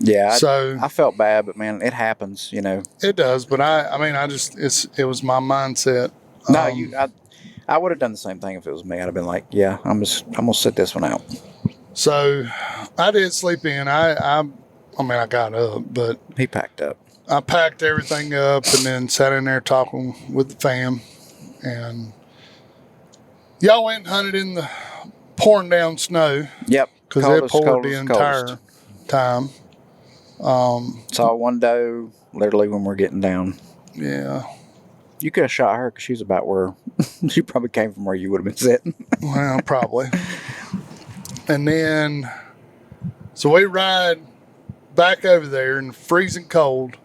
Yeah, so I felt bad, but man, it happens, It does, but it was my mindset. No, I would have done the same thing if it was me. I'd have been like, yeah, I'm gonna sit this one out. So I did sleep in. I got up, but He packed up. I packed everything up and then sat in there talking with the fam, and y'all went and hunted in the pouring down snow. Yep, because it poured the entire time. Saw one doe literally when we're getting down. Yeah. You could have shot her because she's about where she probably came from where you would have been sitting. Well, probably. And then, so we ride back over there in the freezing cold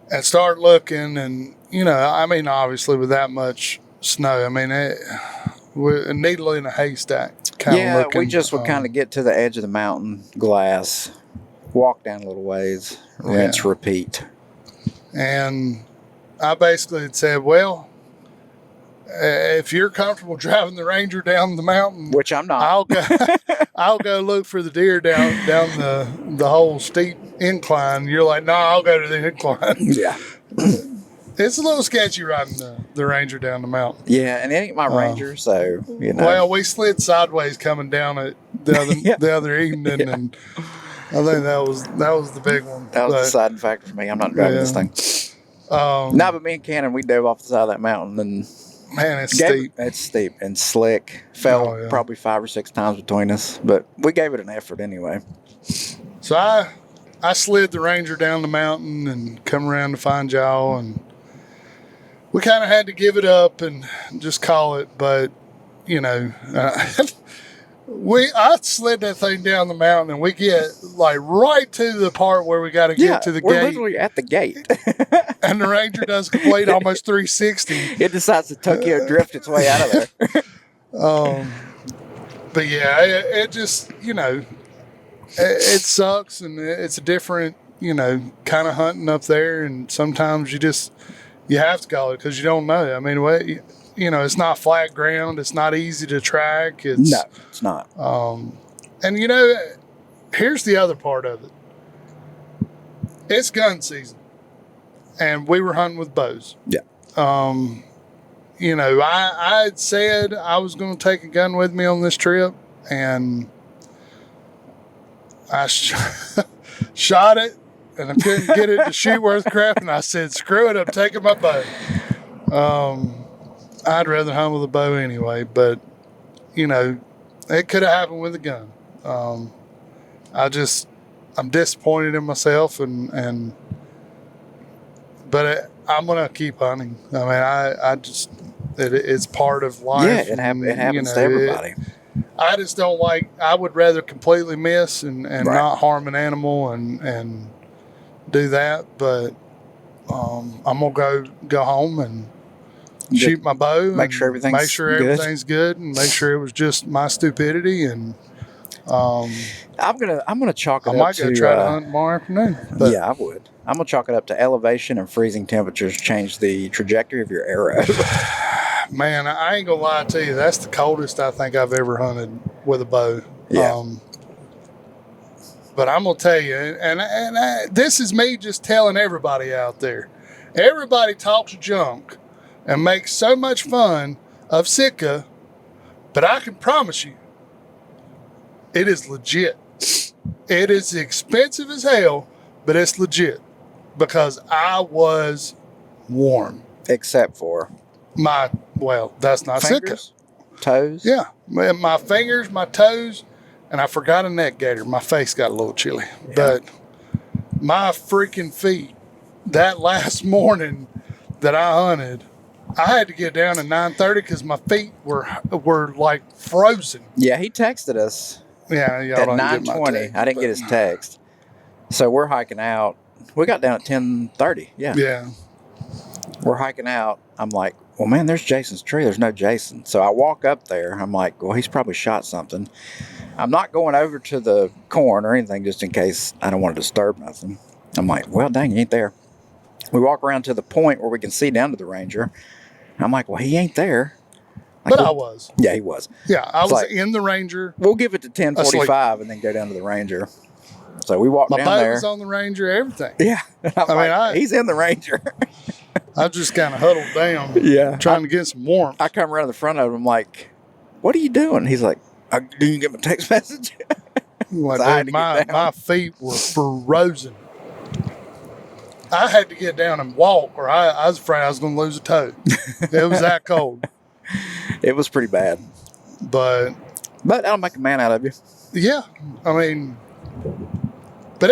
and start looking, and obviously with that much snow, we're a needle in a haystack. We just would kind of get to the edge of the mountain, glass, walk down a little ways, rinse, repeat. And I basically had said, well, if you're comfortable driving the Ranger down the mountain, which I'm not, I'll go look for the deer down the whole steep incline. You're like, no, I'll go to the incline. Yeah. It's a little sketchy riding the Ranger down the mountain. Yeah, and it ain't my Ranger, so Well, we slid sideways coming down it the other evening, and I think that was the big one. That was the deciding factor for me. I'm not driving this thing. But me and Cannon, we dove off the side of that mountain, and man, it's steep. It's steep and slick. Fell probably 5 or 6 times between us, but we gave it an effort anyway. So I slid the Ranger down the mountain and come around to find y'all, and we kind of had to give it up and just call it. But I slid that thing down the mountain, and we get like right to the part where we got to get to the gate. We're literally at the gate. And the Ranger does complete almost 360. It decides to Tokyo drift its way out of there. But yeah, it just, it sucks, and it's a different, kind of hunting up there. And sometimes you have to call it because you don't know. It's not flat ground. It's not easy to track. No, it's not. And here's the other part of it. It's gun season, and we were hunting with bows. Yeah. you know, I had said I was going to take a gun with me on this trip, and I shot it, and I couldn't get it to shoot worth crap, and I said, screw it, I'm taking my bow. I'd rather hunt with a bow anyway, but, you know, it could have happened with a gun. I'm disappointed in myself, but I'm going to keep hunting. I mean, it's part of life. Yeah, it happens to everybody. I just don't I would rather completely miss and not harm an animal and do that. But I'm going to go home and shoot my bow. Make sure everything's good and make sure it was just my stupidity. And I'm gonna chalk it up to... I might go try to hunt tomorrow afternoon. But yeah, I would. I'm going to chalk it up to elevation and freezing temperatures change the trajectory of your arrow. Man, I ain't going to lie to you. That's the coldest I think I've ever hunted with a bow. Yeah. But I'm going to tell you, and this is me just telling everybody out there. Everybody talks junk and makes so much fun of Sitka, but I can promise you, it is legit. It is expensive as hell, but it's legit. Because I was warm. Except for? That's not fingers, Sitka. Toes? Yeah. My fingers, my toes, and I forgot a neck gaiter. My face got a little chilly. Yeah. But my freaking feet, that last morning that I hunted, I had to get down at 9:30 because my feet were like frozen. Yeah, he texted us. Yeah, y'all at 9:20. I didn't get his text. So we're hiking out. We got down at 10:30. Yeah. Yeah. We're hiking out. I'm like, well, man, there's Jason's tree. There's no Jason. So I walk up there. I'm like, well, he's probably shot something. I'm not going over to the corn or anything just in case I don't want to disturb nothing. I'm like, well, dang, he ain't there. We walk around to the point where we can see down to the Ranger. I'm like, well, he ain't there. But I was. Yeah, he was. Yeah, I was in the Ranger. We'll give it to 10:45 and then go down to the Ranger. So we walked down there. My boat was on the Ranger, everything. Yeah. He's in the Ranger. I just kind of huddled down. Yeah. Trying to get some warmth. I come around the front of him like, what are you doing? He's like, did you get my text message? Well, dude, my feet were frozen. I had to get down and walk or I was afraid I was going to lose a toe. It was that cold. It was pretty bad. But that'll make a man out of you. Yeah. I mean... But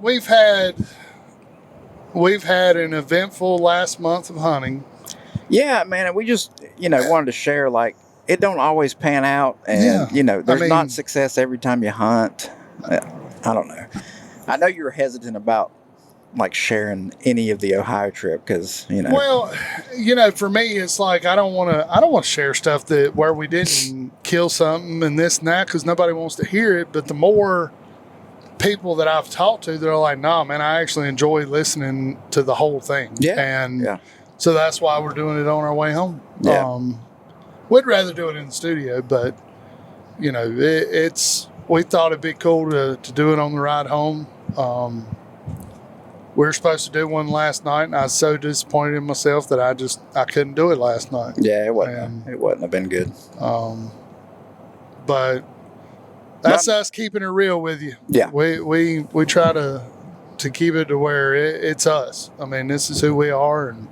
we've had an eventful last month of hunting. Yeah, man, and we just wanted to share like it don't always pan out, and there's not success every time you hunt. I don't know. I know you were hesitant about like sharing any of the Ohio trip because Well, for me, it's like I don't want to share stuff where we didn't kill something and this and that because nobody wants to hear it. But the more people that I've talked to, they're like, nah, man, I actually enjoy listening to the whole thing. Yeah. And so that's why we're doing it on our way home. Yeah. We'd rather do it in the studio, but we thought it'd be cool to do it on the ride home. We were supposed to do one last night, and I was so disappointed in myself that I couldn't do it last night. Yeah, it wouldn't have been good. But that's us keeping it real with you. Yeah. We try to keep it to where it's us. I mean, this is who we are. And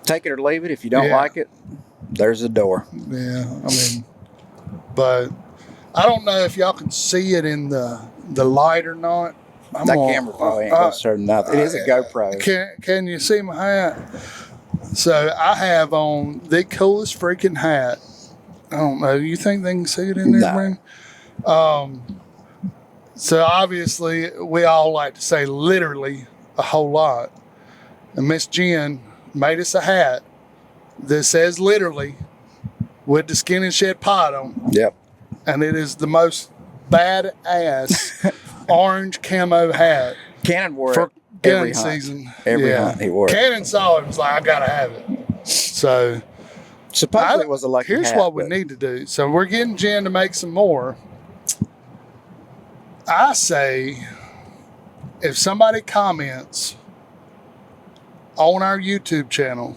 take it or leave it. If you don't like it, there's the door. Yeah. I mean, but I don't know if y'all can see it in the light or not. Camera probably ain't going to serve nothing. It is a GoPro. Can you see my hat? So I have on the coolest freaking hat. I don't know. You think they can see it in there, man? So obviously we all like to say literally a whole lot. And Miss Jen made us a hat that says literally with the Skin and Shed pod on. Yep. And it is the most badass orange camo hat. Cannon wore for it gun season. Every hunt he wore it. Cannon saw it and was like, I got to have it. So... Supposedly it was a lucky Here's hat, what we need to do. So we're getting Jen to make some more. I say if somebody comments on our YouTube channel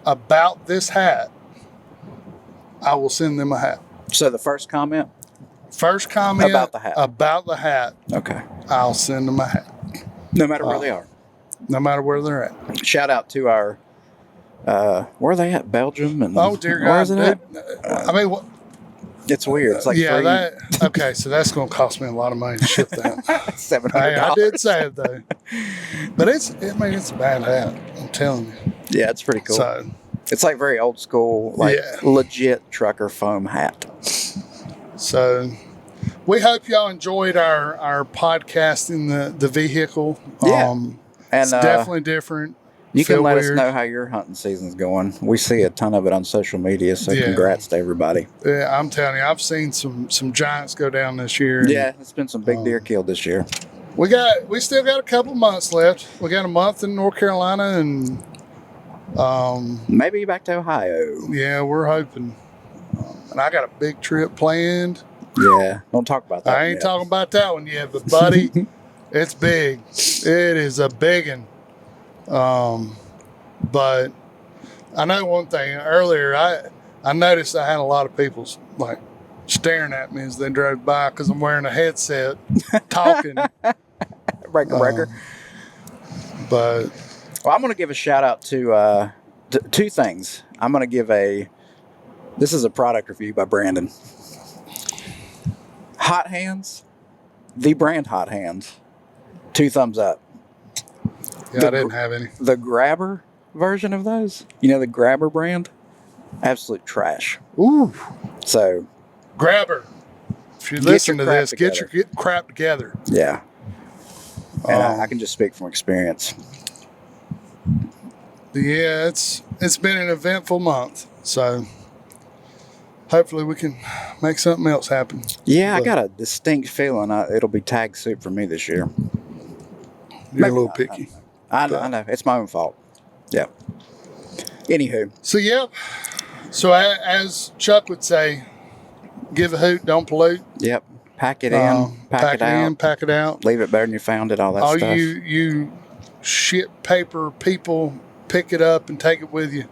about this hat, I will send them a hat. So the first comment? First comment About the hat. About the hat, Okay. I'll send them a hat. No matter where they are. No matter where they're at. Shout out to our, where are they at? Belgium? And Oh, dear where God. is it at? I mean, what? It's weird. It's like Okay, so that's going to cost me a lot of money to ship that. $700. Hey, I did say it, though. But it's a bad hat. I'm telling you. Yeah, it's pretty cool. So, It's like very old school, like legit trucker foam hat. So we hope y'all enjoyed our podcast in the vehicle. Yeah. It's And definitely different. you can Feel let weird. us know how your hunting season's going. We see a ton of it on social media, so Yeah. congrats to everybody. Yeah, I'm telling you, I've seen some giants go down this year. and Yeah, it's been some big deer killed this year. we still got a couple months left. We got a month in North Carolina, and Maybe back to Ohio. yeah, we're hoping. And I got a big trip planned. Yeah, don't talk about that. I ain't yet. talking about that one yet, but buddy, it's big. It is a big one. But I know one thing. Earlier, I noticed I had a lot of people like staring at me as they drove by because I'm wearing a headset, talking. Breaker. But Well, I'm going to give a shout out to two things. I'm going to give this is a product review by Brandon. Hot Hands, the brand Hot Hands, 2 thumbs up. yeah, I didn't have any. The Grabber version of those, the Grabber brand, absolute trash. Ooh, So, grab her. If you Get listen your to crap this, get your crap together. yeah. And Um, I can just speak from experience. Yeah, it's been an eventful month, so hopefully we can make something else happen. Yeah, I but- got a distinct feeling it'll be tag soup for me this year. You're Maybe a little not, picky. I know. It's my own fault. Yeah. Anywho, So yeah, so as Chuck would say, give a hoot, don't pollute. yep. Pack it in, pack it out. in, pack it out. Leave it better than you found it, all that All stuff. you shit paper people, pick it up and take it with you.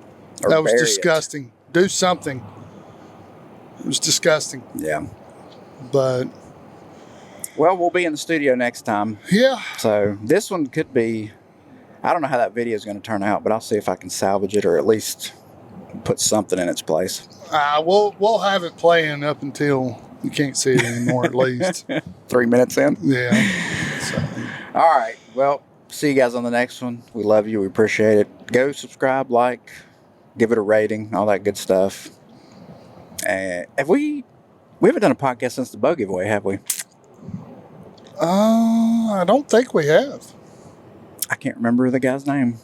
Or That was bury it. disgusting. Do something. It was disgusting. Yeah. But Well, we'll be in the studio next time. yeah, So this one could be, I don't know how that video is going to turn out, but I'll see if I can salvage it or at least put something in its place. we'll have it playing up until you can't see it anymore at least. 3 minutes in. Yeah. So, All right. Well, see you guys on the next one. We love you. We appreciate it. Go subscribe, like, give it a rating, all that good stuff. And we haven't done a podcast since the bow giveaway, have we? I don't think we have. I can't remember the guy's name.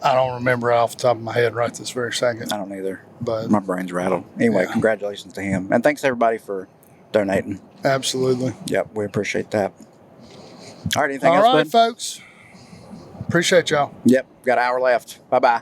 I don't remember off the top of my head right this very second. I don't either. But My brain's rattled. Anyway, Yeah. Congratulations to him. And thanks everybody for donating. absolutely. Yep, we appreciate that. All right, anything All else, right, bud? folks. Appreciate y'all. Yep, got an hour left. Bye-bye.